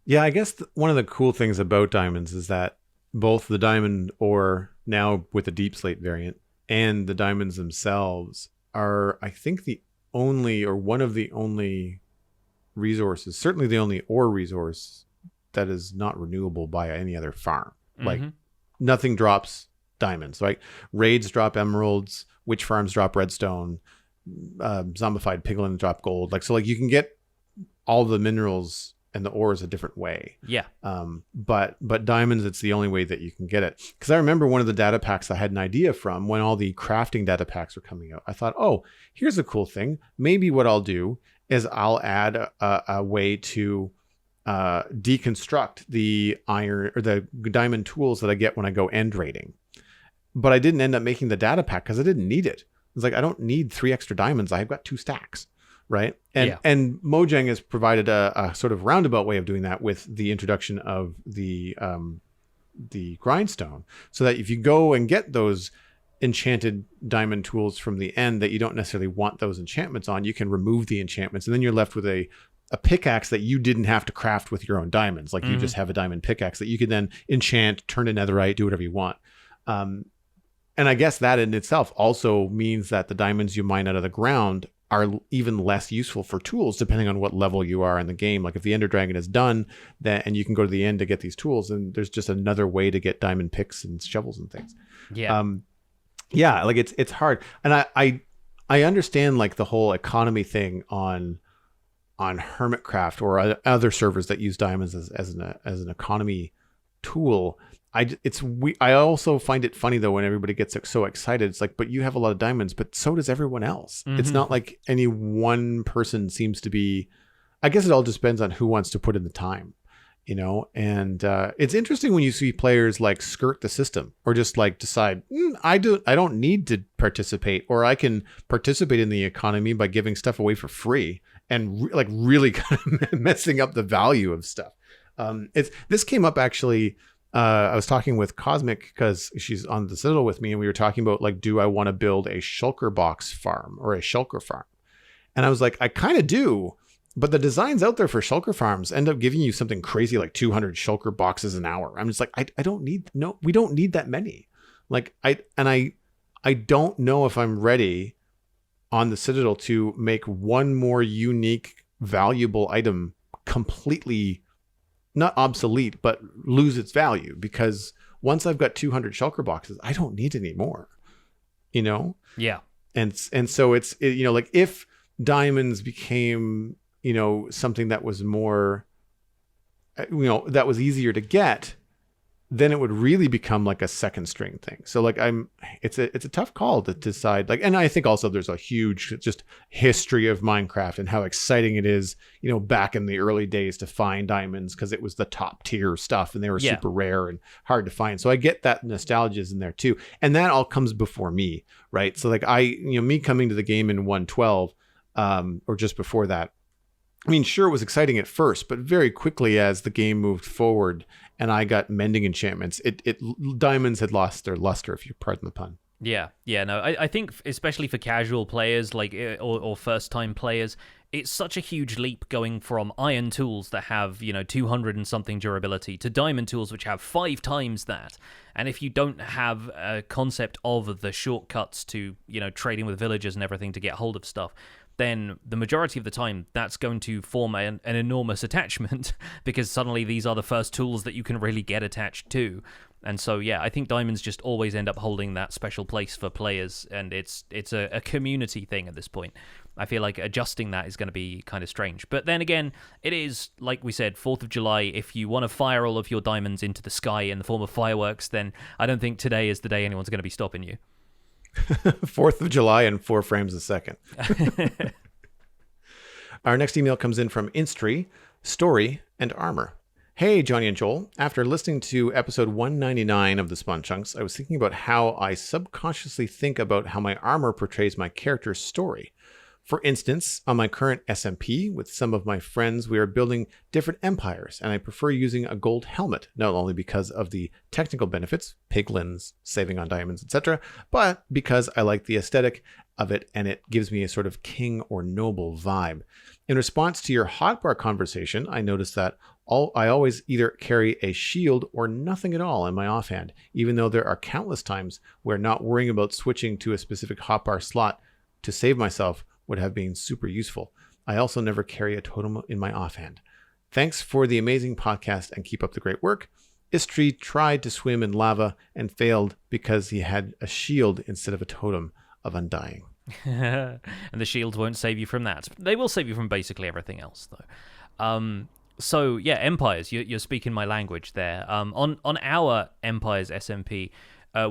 [SPEAKER 2] Yeah, I guess one of the cool things about diamonds is that both the diamond ore, now with the deep slate variant, and the diamonds themselves are, I think, the only, or one of the only resources, certainly the only ore resource that is not renewable by any other farm. Mm-hmm. Like, nothing drops diamonds, right? Raids drop emeralds, witch farms drop redstone, zombified piglins drop gold. Like, so like you can get all the minerals and the ores a different way.
[SPEAKER 1] Yeah.
[SPEAKER 2] But diamonds, it's the only way that you can get it. Because I remember one of the data packs I had an idea from when all the crafting data packs were coming out. I thought, oh, here's a cool thing. Maybe what I'll do is I'll add a way to deconstruct the iron or the diamond tools that I get when I go end raiding. But I didn't end up making the data pack because I didn't need it. It's like, I don't need 3 extra diamonds. I've got 2 stacks. Right. And Mojang has provided a sort of roundabout way of doing that with the introduction of the grindstone, so that if you go and get those enchanted diamond tools from the end that you don't necessarily want those enchantments on, you can remove the enchantments, and then you're left with a pickaxe that you didn't have to craft with your own diamonds. Like you just have a diamond pickaxe that you could then enchant, turn to netherite, do whatever you want. And I guess that in itself also means that the diamonds you mine out of the ground are even less useful for tools, depending on what level you are in the game. Like if the Ender Dragon is done, and you can go to the end to get these tools, and there's just another way to get diamond picks and shovels and things. Yeah. Like it's hard. And I understand like the whole economy thing on Hermitcraft or other servers that use diamonds as an economy tool. I also find it funny though when everybody gets so excited. It's like, but you have a lot of diamonds, but so does everyone else. It's not like any one person seems to be. I guess it all just depends on who wants to put in the time, And it's interesting when you see players like skirt the system or just like decide I don't need to participate, or I can participate in the economy by giving stuff away for free and really kind of messing up the value of stuff. This came up actually. I was talking with Cosmic because she's on the Citadel with me, and we were talking about like, do I want to build a shulker box farm or a shulker farm? And I was like, I kind of do, but the designs out there for shulker farms end up giving you something crazy like 200 shulker boxes an hour. I'm just like, I don't need, no, we don't need that many. Like I don't know if I'm ready on the Citadel to make one more unique, valuable item completely not obsolete, but lose its value, because once I've got 200 shulker boxes, I don't need any more,
[SPEAKER 1] Yeah.
[SPEAKER 2] And so it's, like if diamonds became, something that was more, that was easier to get, then it would really become like a second string thing. So like it's a tough call to decide, like, and I think also there's a huge just history of Minecraft and how exciting it is, back in the early days to find diamonds because it was the top tier stuff and they were super rare and hard to find. So I get that nostalgia is in there too. And that all comes before me, right? So like me coming to the game in 1.12, or just before that, I mean, sure, it was exciting at first, but very quickly as the game moved forward and I got mending enchantments, diamonds had lost their luster, if you pardon the pun.
[SPEAKER 1] Yeah, no, I think especially for casual players like or first-time players, it's such a huge leap going from iron tools that have 200 and something durability to diamond tools which have 5 times that. And if you don't have a concept of the shortcuts to trading with villagers and everything to get hold of stuff, then the majority of the time that's going to form an enormous attachment because suddenly these are the first tools that you can really get attached to. And so, yeah, I think diamonds just always end up holding that special place for players, and it's a community thing at this point. I feel like adjusting that is going to be kind of strange. But then again, it is, like we said, 4th of July. If you want to fire all of your diamonds into the sky in the form of fireworks, then I don't think today is the day anyone's going to be stopping you.
[SPEAKER 2] 4th of July and 4 frames a second. Our next email comes in from Instry, Story, and Armor. Hey, Johnny and Joel. After listening to episode 199 of the Spawn Chunks, I was thinking about how I subconsciously think about how my armor portrays my character's story. For instance, on my current SMP, with some of my friends, we are building different empires, and I prefer using a gold helmet, not only because of the technical benefits, piglins, saving on diamonds, etc., but because I like the aesthetic of it, and it gives me a sort of king or noble vibe. In response to your hotbar conversation, I noticed that I always either carry a shield or nothing at all in my offhand, even though there are countless times where not worrying about switching to a specific hotbar slot to save myself would have been super useful. I also never carry a totem in my offhand. Thanks for the amazing podcast and keep up the great work. Istri tried to swim in lava and failed because he had a shield instead of a totem of undying.
[SPEAKER 1] And the shields won't save you from that. They will save you from basically everything else, though. So yeah, Empires. You're speaking my language there. On our Empires SMP,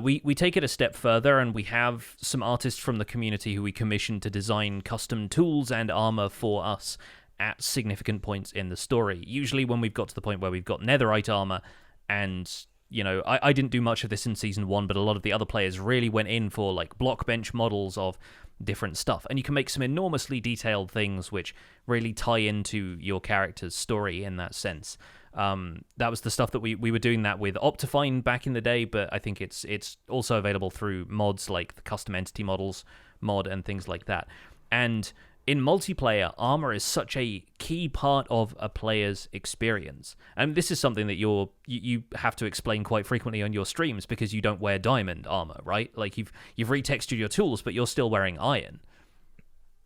[SPEAKER 1] we take it a step further, and we have some artists from the community who we commission to design custom tools and armor for us at significant points in the story. Usually, when we've got to the point where we've got netherite armor, and I didn't do much of this in season 1, but a lot of the other players really went in for like block bench models of different stuff, and you can make some enormously detailed things which really tie into your character's story in that sense. That was the stuff that we were doing that with Optifine back in the day, but I think it's also available through mods like the custom entity models mod and things like that. And in multiplayer, armor is such a key part of a player's experience, and this is something that you have to explain quite frequently on your streams because you don't wear diamond armor, right? Like you've retextured your tools, but you're still wearing iron.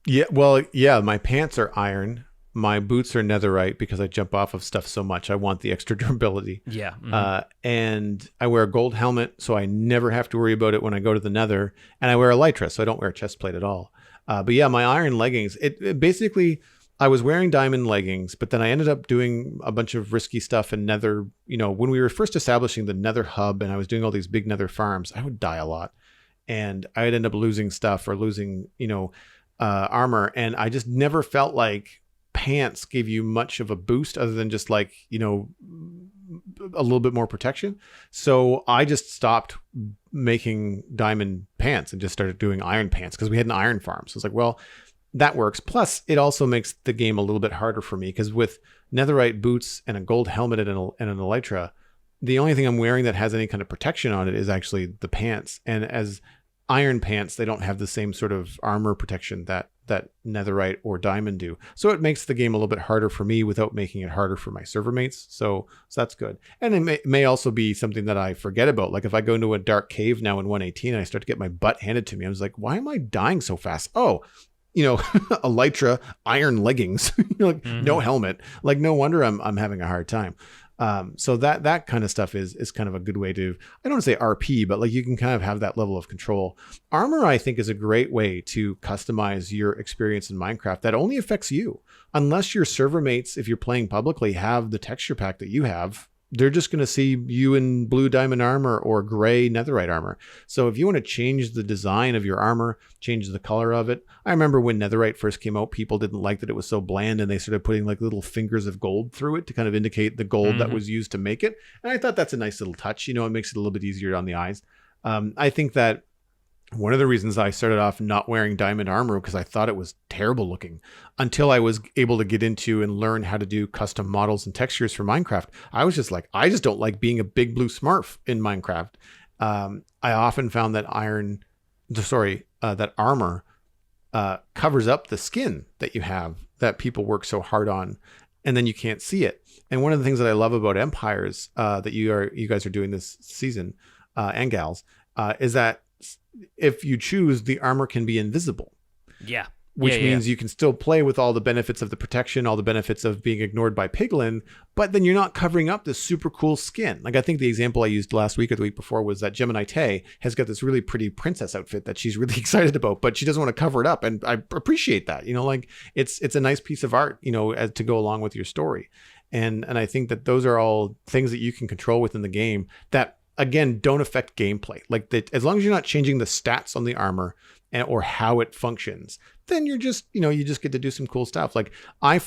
[SPEAKER 2] Yeah, well, yeah, my pants are iron. My boots are netherite because I jump off of stuff so much. I want the extra durability.
[SPEAKER 1] Yeah. Mm-hmm.
[SPEAKER 2] And I wear a gold helmet, so I never have to worry about it when I go to the nether. And I wear elytra, so I don't wear a chest plate at all. But yeah, my iron leggings, it basically, I was wearing diamond leggings, but then I ended up doing a bunch of risky stuff in nether. When we were first establishing the nether hub and I was doing all these big nether farms, I would die a lot. And I would end up losing stuff or losing, armor. And I just never felt like pants gave you much of a boost other than just like, a little bit more protection. So I just stopped making diamond pants and just started doing iron pants because we had an iron farm. So it's like, well, that works. Plus, it also makes the game a little bit harder for me because with netherite boots and a gold helmet and an elytra, the only thing I'm wearing that has any kind of protection on it is actually the pants. And as iron pants, they don't have the same sort of armor protection that netherite or diamond do. So it makes the game a little bit harder for me without making it harder for my server mates. So that's good. And it may also be something that I forget about. Like if I go into a dark cave now in 118 and I start to get my butt handed to me, I was like, why am I dying so fast? Oh, elytra, iron leggings, no helmet. Like no wonder I'm having a hard time. So that kind of stuff is kind of a good way to, I don't want to say RP, but like you can kind of have that level of control. Armor, I think, is a great way to customize your experience in Minecraft that only affects you. Unless your server mates, if you're playing publicly, have the texture pack that you have, they're just going to see you in blue diamond armor or gray netherite armor. So if you want to change the design of your armor, change the color of it. I remember when netherite first came out, people didn't like that it was so bland and they started putting like little fingers of gold through it to kind of indicate the gold that was used to make it. And I thought that's a nice little touch. It makes it a little bit easier on the eyes. I think that one of the reasons I started off not wearing diamond armor because I thought it was terrible looking until I was able to get into and learn how to do custom models and textures for Minecraft. I was just like, I just don't like being a big blue smurf in Minecraft. I often found that that armor covers up the skin that you have that people work so hard on, and then you can't see it. And one of the things that I love about Empires that you guys are doing this season and gals is that if you choose, the armor can be invisible.
[SPEAKER 1] Yeah.
[SPEAKER 2] Which means you can still play with all the benefits of the protection, all the benefits of being ignored by Piglin, but then you're not covering up this super cool skin. Like I think the example I used last week or the week before was that Gemini Tay has got this really pretty princess outfit that she's really excited about, but she doesn't want to cover it up. And I appreciate that, like it's a nice piece of art, as to go along with your story. And I think that those are all things that you can control within the game that, again, don't affect gameplay. Like as long as you're not changing the stats on the armor or how it functions, then you're just, you just get to do some cool stuff. Like I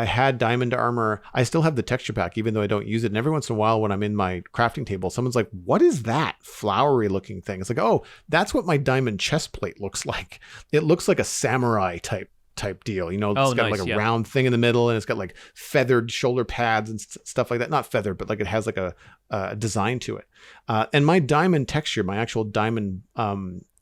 [SPEAKER 2] had diamond armor. I still have the texture pack, even though I don't use it. And every once in a while when I'm in my crafting table, someone's like, what is that flowery looking thing? It's like, oh, that's what my diamond chest plate looks like. It looks like a samurai type deal, it's got
[SPEAKER 1] nice,
[SPEAKER 2] like a round thing in the middle and it's got like feathered shoulder pads and stuff like that. Not feathered, but like it has like a design to it. And my diamond texture, my actual diamond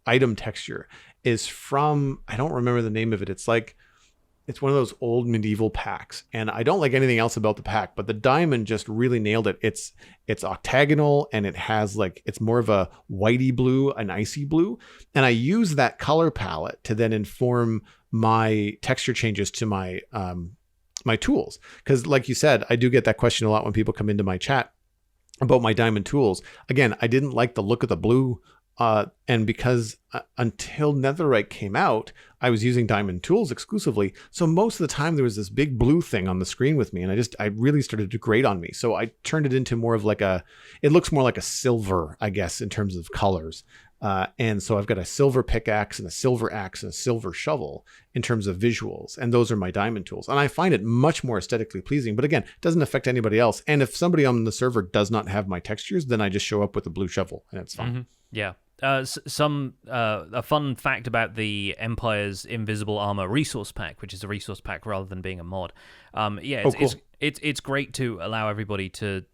[SPEAKER 2] item texture is from, I don't remember the name of it. It's one of those old medieval packs, and I don't like anything else about the pack, but the diamond just really nailed it. It's octagonal and it has it's more of a whitey blue, an icy blue. And I use that color palette to then inform my texture changes to my my tools. Because like you said, I do get that question a lot when people come into my chat about my diamond tools. Again, I didn't like the look of the blue And because until Netherite came out, I was using diamond tools exclusively. So most of the time there was this big blue thing on the screen with me, and I really started to grate on me. So I turned it into more of like it looks more like a silver, I guess, in terms of colors. And so I've got a silver pickaxe and a silver axe and a silver shovel in terms of visuals. And those are my diamond tools. And I find it much more aesthetically pleasing. But again, it doesn't affect anybody else. And if somebody on the server does not have my textures, then I just show up with a blue shovel and it's fine.
[SPEAKER 1] Mm-hmm. Yeah. A fun fact about the Empire's Invisible Armor resource pack, which is a resource pack rather than being a mod. It's great to allow everybody to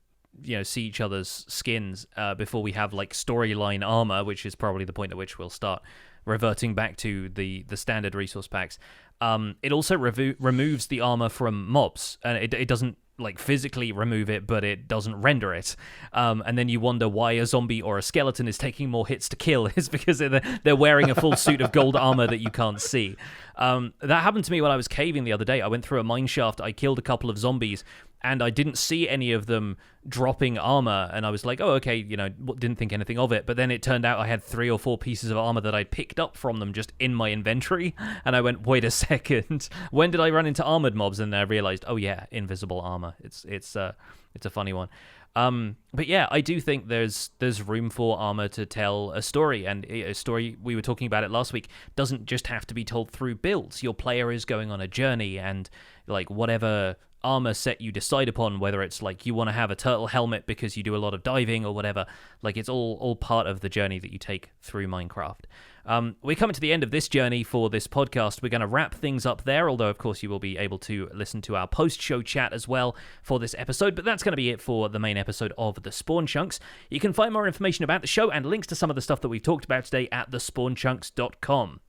[SPEAKER 1] see each other's skins before we have like storyline armor, which is probably the point at which we'll start reverting back to the standard resource packs. It also removes the armor from mobs, and it doesn't like physically remove it, but it doesn't render it. And then you wonder why a zombie or a skeleton is taking more hits to kill. It's because they're wearing a full suit of gold armor that you can't see. That happened to me when I was caving the other day. I went through a mine shaft, I killed a couple of zombies, and I didn't see any of them dropping armor, and I was like, oh, okay, didn't think anything of it. But then it turned out I had 3 or 4 pieces of armor that I'd picked up from them just in my inventory, and I went, wait a second, when did I run into armored mobs? And then I realized, oh yeah, invisible armor. It's a funny one. But yeah, I do think there's room for armor to tell a story, and a story, we were talking about it last week, doesn't just have to be told through builds. Your player is going on a journey, and like whatever armor set you decide upon, whether it's like you want to have a turtle helmet because you do a lot of diving or whatever, like it's all part of the journey that you take through Minecraft. We're coming to the end of this journey for this podcast. We're going to wrap things up there, although of course you will be able to listen to our post-show chat as well for this episode, but that's going to be it for the main episode of The Spawn Chunks. You can find more information about the show and links to some of the stuff that we've talked about today at thespawnchunks.com.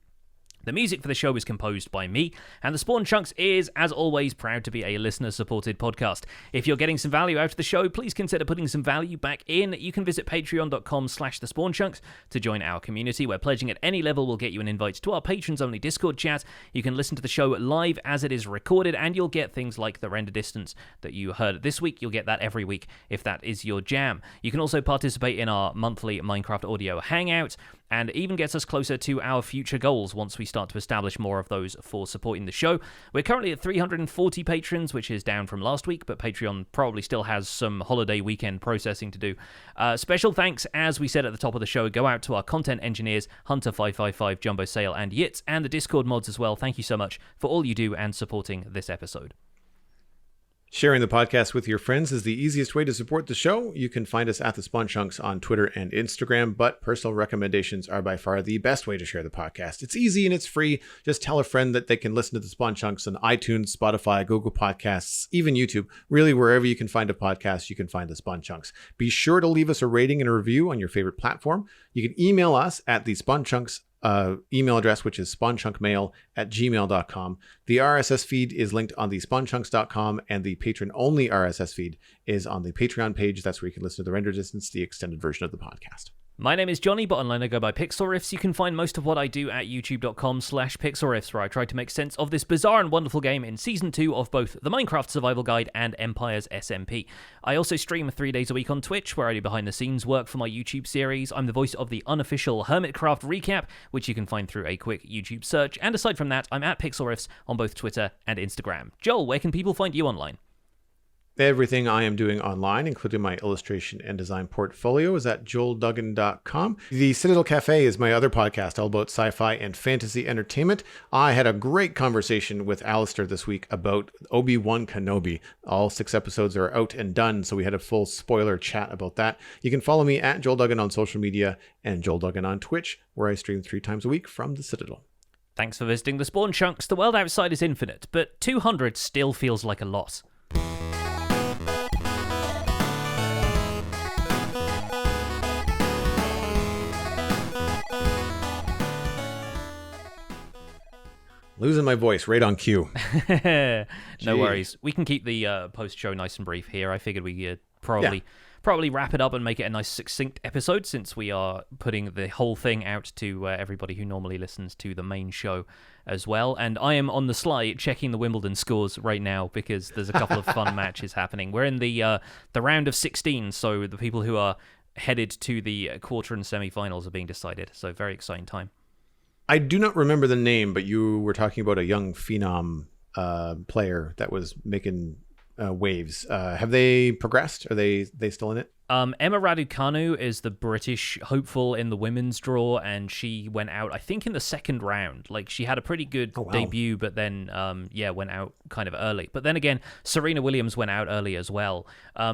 [SPEAKER 1] The music for the show is composed by me, and The Spawn Chunks is, as always, proud to be a listener-supported podcast. If you're getting some value out of the show, please consider putting some value back in. You can visit patreon.com/thespawnchunks to join our community, where pledging at any level will get you an invite to our patrons-only Discord chat. You can listen to the show live as it is recorded, and you'll get things like the render distance that you heard this week. You'll get that every week if that is your jam. You can also participate in our monthly Minecraft audio hangout, and even gets us closer to our future goals once we start to establish more of those for supporting the show. We're currently at 340 patrons, which is down from last week, but Patreon probably still has some holiday weekend processing to do. Special thanks, as we said at the top of the show, go out to our content engineers, Hunter555, Jumbo Sale, and Yitz, and the Discord mods as well. Thank you so much for all you do and supporting this episode.
[SPEAKER 2] Sharing the podcast with your friends is the easiest way to support the show. You can find us at The Spawn Chunks on Twitter and Instagram, but personal recommendations are by far the best way to share the podcast. It's easy and it's free. Just tell a friend that they can listen to The Spawn Chunks on iTunes, Spotify, Google Podcasts, even YouTube. Really, wherever you can find a podcast, you can find The Spawn Chunks. Be sure to leave us a rating and a review on your favorite platform. You can email us at The Spawn Chunks email address, which is spawnchunkmail@gmail.com. The RSS feed is linked on the spawnchunks.com, and the patron-only RSS feed is on the Patreon page. That's where you can listen to the render distance, the extended version of the podcast.
[SPEAKER 1] My name is Johnny, but online I go by Pixelriffs. You can find most of what I do at youtube.com/Pixelriffs, where I try to make sense of this bizarre and wonderful game in Season 2 of both the Minecraft Survival Guide and Empire's SMP. I also stream 3 days a week on Twitch, where I do behind-the-scenes work for my YouTube series. I'm the voice of the unofficial Hermitcraft recap, which you can find through a quick YouTube search. And aside from that, I'm at Pixelriffs on both Twitter and Instagram. Joel, where can people find you online?
[SPEAKER 2] Everything I am doing online, including my illustration and design portfolio, is at joelduggan.com. The Citadel Cafe is my other podcast, all about sci-fi and fantasy entertainment. I had a great conversation with Alistair this week about Obi-Wan Kenobi. All 6 episodes are out and done, so we had a full spoiler chat about that. You can follow me at Joel Duggan on social media and Joel Duggan on Twitch, where I stream 3 times a week from the Citadel.
[SPEAKER 1] Thanks for visiting The Spawn Chunks. The world outside is infinite, but 200 still feels like a lot.
[SPEAKER 2] Losing my voice right on cue.
[SPEAKER 1] No worries. We can keep the post-show nice and brief here. I figured we probably wrap it up and make it a nice succinct episode, since we are putting the whole thing out to everybody who normally listens to the main show as well. And I am on the sly checking the Wimbledon scores right now, because there's a couple of fun matches happening. We're in the round of 16, so the people who are headed to the quarter and semi-finals are being decided. So very exciting time.
[SPEAKER 2] I do not remember the name, but you were talking about a young phenom player that was making waves. Have they progressed? Are they still in it?
[SPEAKER 1] Emma Raducanu is the British hopeful in the women's draw, and she went out, I think, in the second round. Like, she had a pretty good debut, but then, went out kind of early. But then again, Serena Williams went out early as well.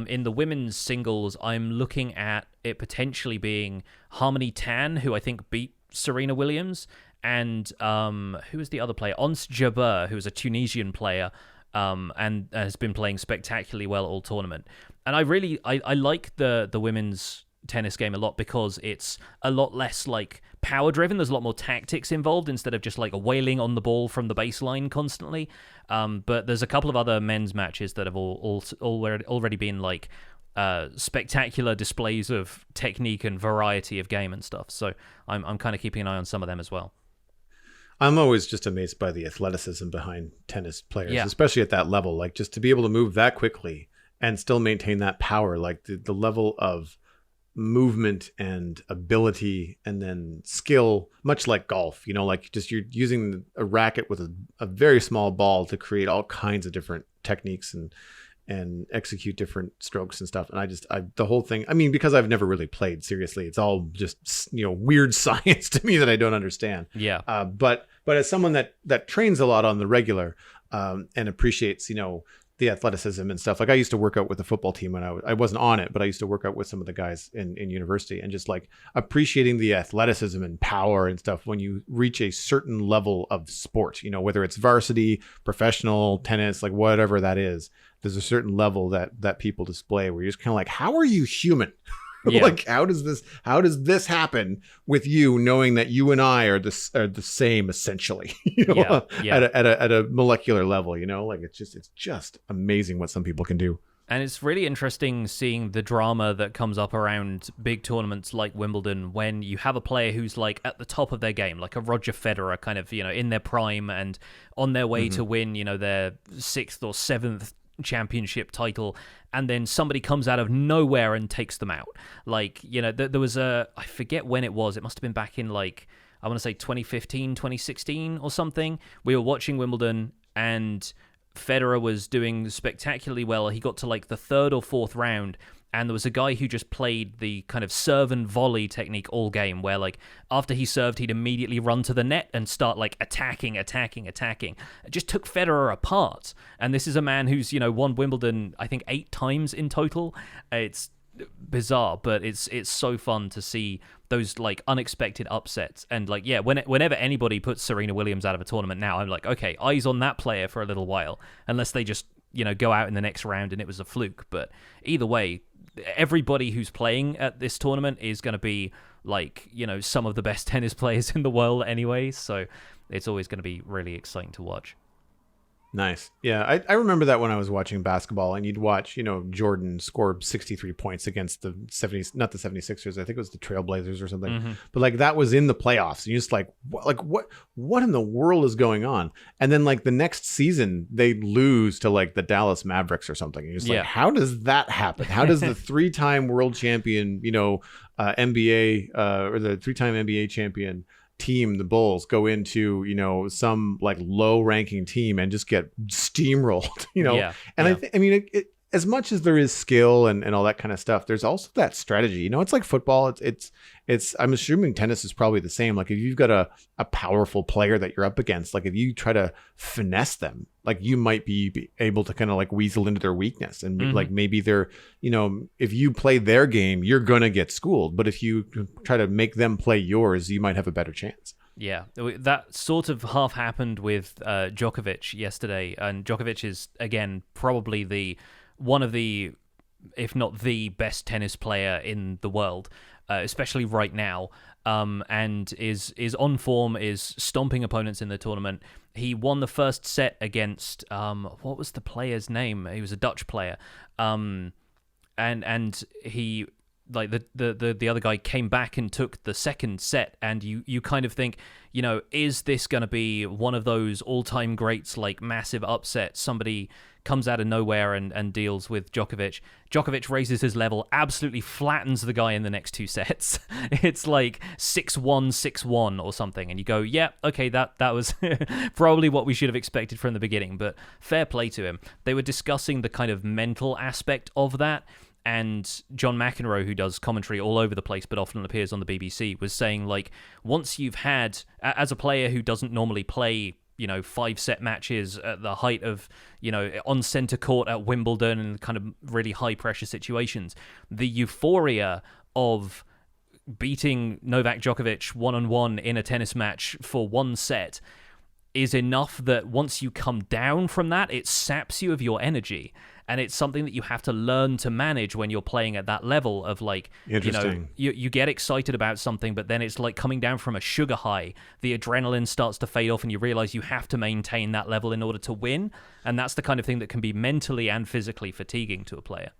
[SPEAKER 1] In the women's singles, I'm looking at it potentially being Harmony Tan, who I think beat Serena Williams, and who was the other player? Ons Jabeur, who was a Tunisian player, and has been playing spectacularly well all tournament. And I like the women's tennis game a lot because it's a lot less like power driven. There's a lot more tactics involved instead of just like wailing on the ball from the baseline constantly. But there's a couple of other men's matches that have already been like spectacular displays of technique and variety of game and stuff. So I'm kind of keeping an eye on some of them as well.
[SPEAKER 2] I'm always just amazed by the athleticism behind tennis players, especially at that level. Like, just to be able to move that quickly and still maintain that power, like the level of movement and ability and then skill, much like golf, like just you're using a racket with a very small ball to create all kinds of different techniques and execute different strokes and stuff. And the whole thing, I mean, because I've never really played seriously, it's all just, weird science to me that I don't understand.
[SPEAKER 1] Yeah.
[SPEAKER 2] But as someone that trains a lot on the regular, and appreciates, the athleticism and stuff. Like, I used to work out with the football team when I wasn't on it, but I used to work out with some of the guys in university, and just like appreciating the athleticism and power and stuff when you reach a certain level of sport, whether it's varsity, professional, tennis, like whatever that is, there's a certain level that people display where you're just kind of like, how are you human?
[SPEAKER 1] Yeah.
[SPEAKER 2] Like, how does this happen with you, knowing that you and I are the same essentially, at a molecular level, like it's just amazing what some people can do.
[SPEAKER 1] And it's really interesting seeing the drama that comes up around big tournaments like Wimbledon when you have a player who's like at the top of their game, like a Roger Federer, kind of, in their prime and on their way to win, their 6th or 7th championship title, and then somebody comes out of nowhere and takes them out. Like, there was I forget when it was. It must have been back in like, I want to say 2015, 2016 or something. We were watching Wimbledon and Federer was doing spectacularly well. He got to like the 3rd or 4th round, and there was a guy who just played the kind of serve and volley technique all game, where like after he served, he'd immediately run to the net and start like attacking. It just took Federer apart. And this is a man who's, won Wimbledon, I think 8 times in total. It's bizarre, but it's so fun to see those like unexpected upsets. And like, whenever anybody puts Serena Williams out of a tournament now, I'm like, okay, eyes on that player for a little while, unless they just, go out in the next round and it was a fluke. But either way, everybody who's playing at this tournament is going to be like, some of the best tennis players in the world anyway. So it's always going to be really exciting to watch.
[SPEAKER 2] Nice. Yeah, I remember that when I was watching basketball, and you'd watch, Jordan score 63 points against the 70s, not the 76ers, I think it was the Trailblazers or something. Mm-hmm. But like, that was in the playoffs. And you're just like, what in the world is going on? And then like the next season they lose to like the Dallas Mavericks or something. And you're just like, how does that happen? How does the 3-time world champion, NBA, or the 3-time NBA champion team, the Bulls, go into some like low ranking team and just get steamrolled, I mean as much as there is skill and all that kind of stuff, there's also that strategy. It's like football. It's I'm assuming tennis is probably the same. Like, if you've got a powerful player that you're up against, like if you try to finesse them, like you might be able to kind of like weasel into their weakness, and like maybe they're, if you play their game, you're gonna get schooled. But if you try to make them play yours, you might have a better chance.
[SPEAKER 1] Yeah, that sort of half happened with Djokovic yesterday, and Djokovic is again probably one of the, if not the best tennis player in the world, especially right now, and is on form, is stomping opponents in the tournament. He won the first set against, what was the player's name? He was a Dutch player, and like the other guy came back and took the second set, and you kind of think, is this going to be one of those all-time greats, like massive upsets? Somebody comes out of nowhere and deals with Djokovic. Djokovic raises his level, absolutely flattens the guy in the next two sets. It's like 6-1, 6-1 or something, and you go, yeah, okay, that was probably what we should have expected from the beginning, but fair play to him. They were discussing the kind of mental aspect of that, and John McEnroe, who does commentary all over the place but often appears on the BBC, was saying, like, once you've had, as a player who doesn't normally play 5-set matches at the height of, on center court at Wimbledon and kind of really high pressure situations, the euphoria of beating Novak Djokovic one-on-one in a tennis match for one set is enough that once you come down from that, it saps you of your energy. And it's something that you have to learn to manage when you're playing at that level of, like, you get excited about something, but then it's like coming down from a sugar high. The adrenaline starts to fade off and you realize you have to maintain that level in order to win. And that's the kind of thing that can be mentally and physically fatiguing to a player.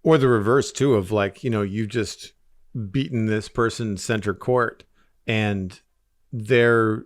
[SPEAKER 2] Or the reverse too, of like, you've just beaten this person center court and they're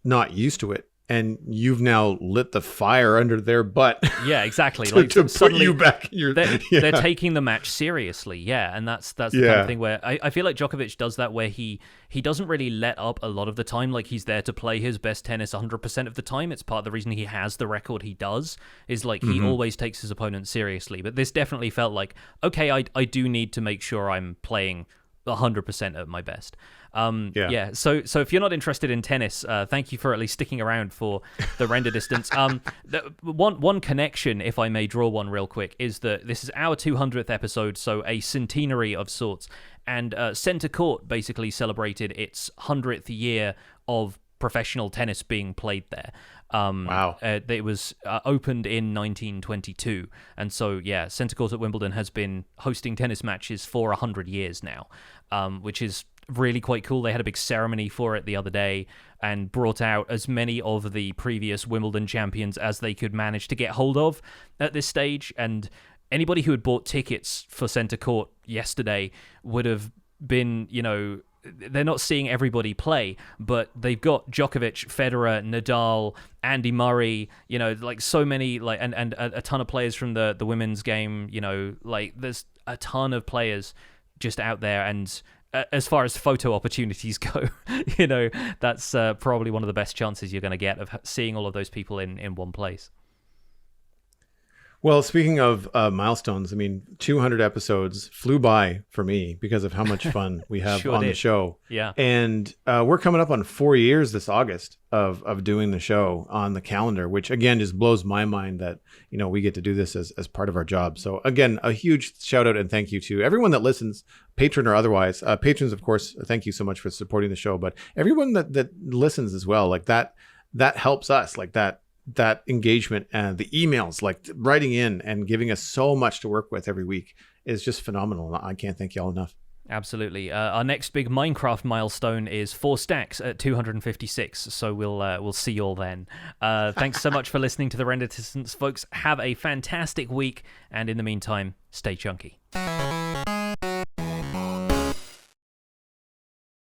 [SPEAKER 2] not used to it. And you've now lit the fire under their butt.
[SPEAKER 1] Yeah, exactly.
[SPEAKER 2] to put you back.
[SPEAKER 1] They're taking the match seriously. Yeah, and that's the kind of thing where I feel like Djokovic does that, where he doesn't really let up a lot of the time. Like, he's there to play his best tennis 100% of the time. It's part of the reason he has the record he does, is like he always takes his opponent seriously. But this definitely felt like, okay, I do need to make sure I'm playing 100% at my best. So if you're not interested in tennis, thank you for at least sticking around for the render distance. One connection, if I may draw one real quick, is that this is our 200th episode, so a centenary of sorts, and Centre Court basically celebrated its 100th year of professional tennis being played there.
[SPEAKER 2] Wow.
[SPEAKER 1] It was opened in 1922, and so Centre Court at Wimbledon has been hosting tennis matches for 100 years now, which is really quite cool. They had a big ceremony for it the other day and brought out as many of the previous Wimbledon champions as they could manage to get hold of at this stage, and anybody who had bought tickets for Centre Court yesterday would have been, they're not seeing everybody play, but they've got Djokovic, Federer, Nadal, Andy Murray, like so many, like, and a ton of players from the women's game, like there's a ton of players just out there. And as far as photo opportunities go, that's probably one of the best chances you're going to get of seeing all of those people in one place.
[SPEAKER 2] Well, speaking of milestones, 200 episodes flew by for me because of how much fun we have on the show.
[SPEAKER 1] Yeah.
[SPEAKER 2] And we're coming up on 4 years this August of doing the show on the calendar, which again just blows my mind that, we get to do this as part of our job. So again, a huge shout out and thank you to everyone that listens, patron or otherwise. Patrons, of course, thank you so much for supporting the show, but everyone that listens as well, like that helps us, like that engagement and the emails, like writing in and giving us so much to work with every week is just phenomenal. I can't thank you all enough.
[SPEAKER 1] Absolutely. Our next big Minecraft milestone is 4 stacks at 256. So we'll see you all then. Thanks so much for listening to the Render Distance, folks. Have a fantastic week, and in the meantime, stay chunky.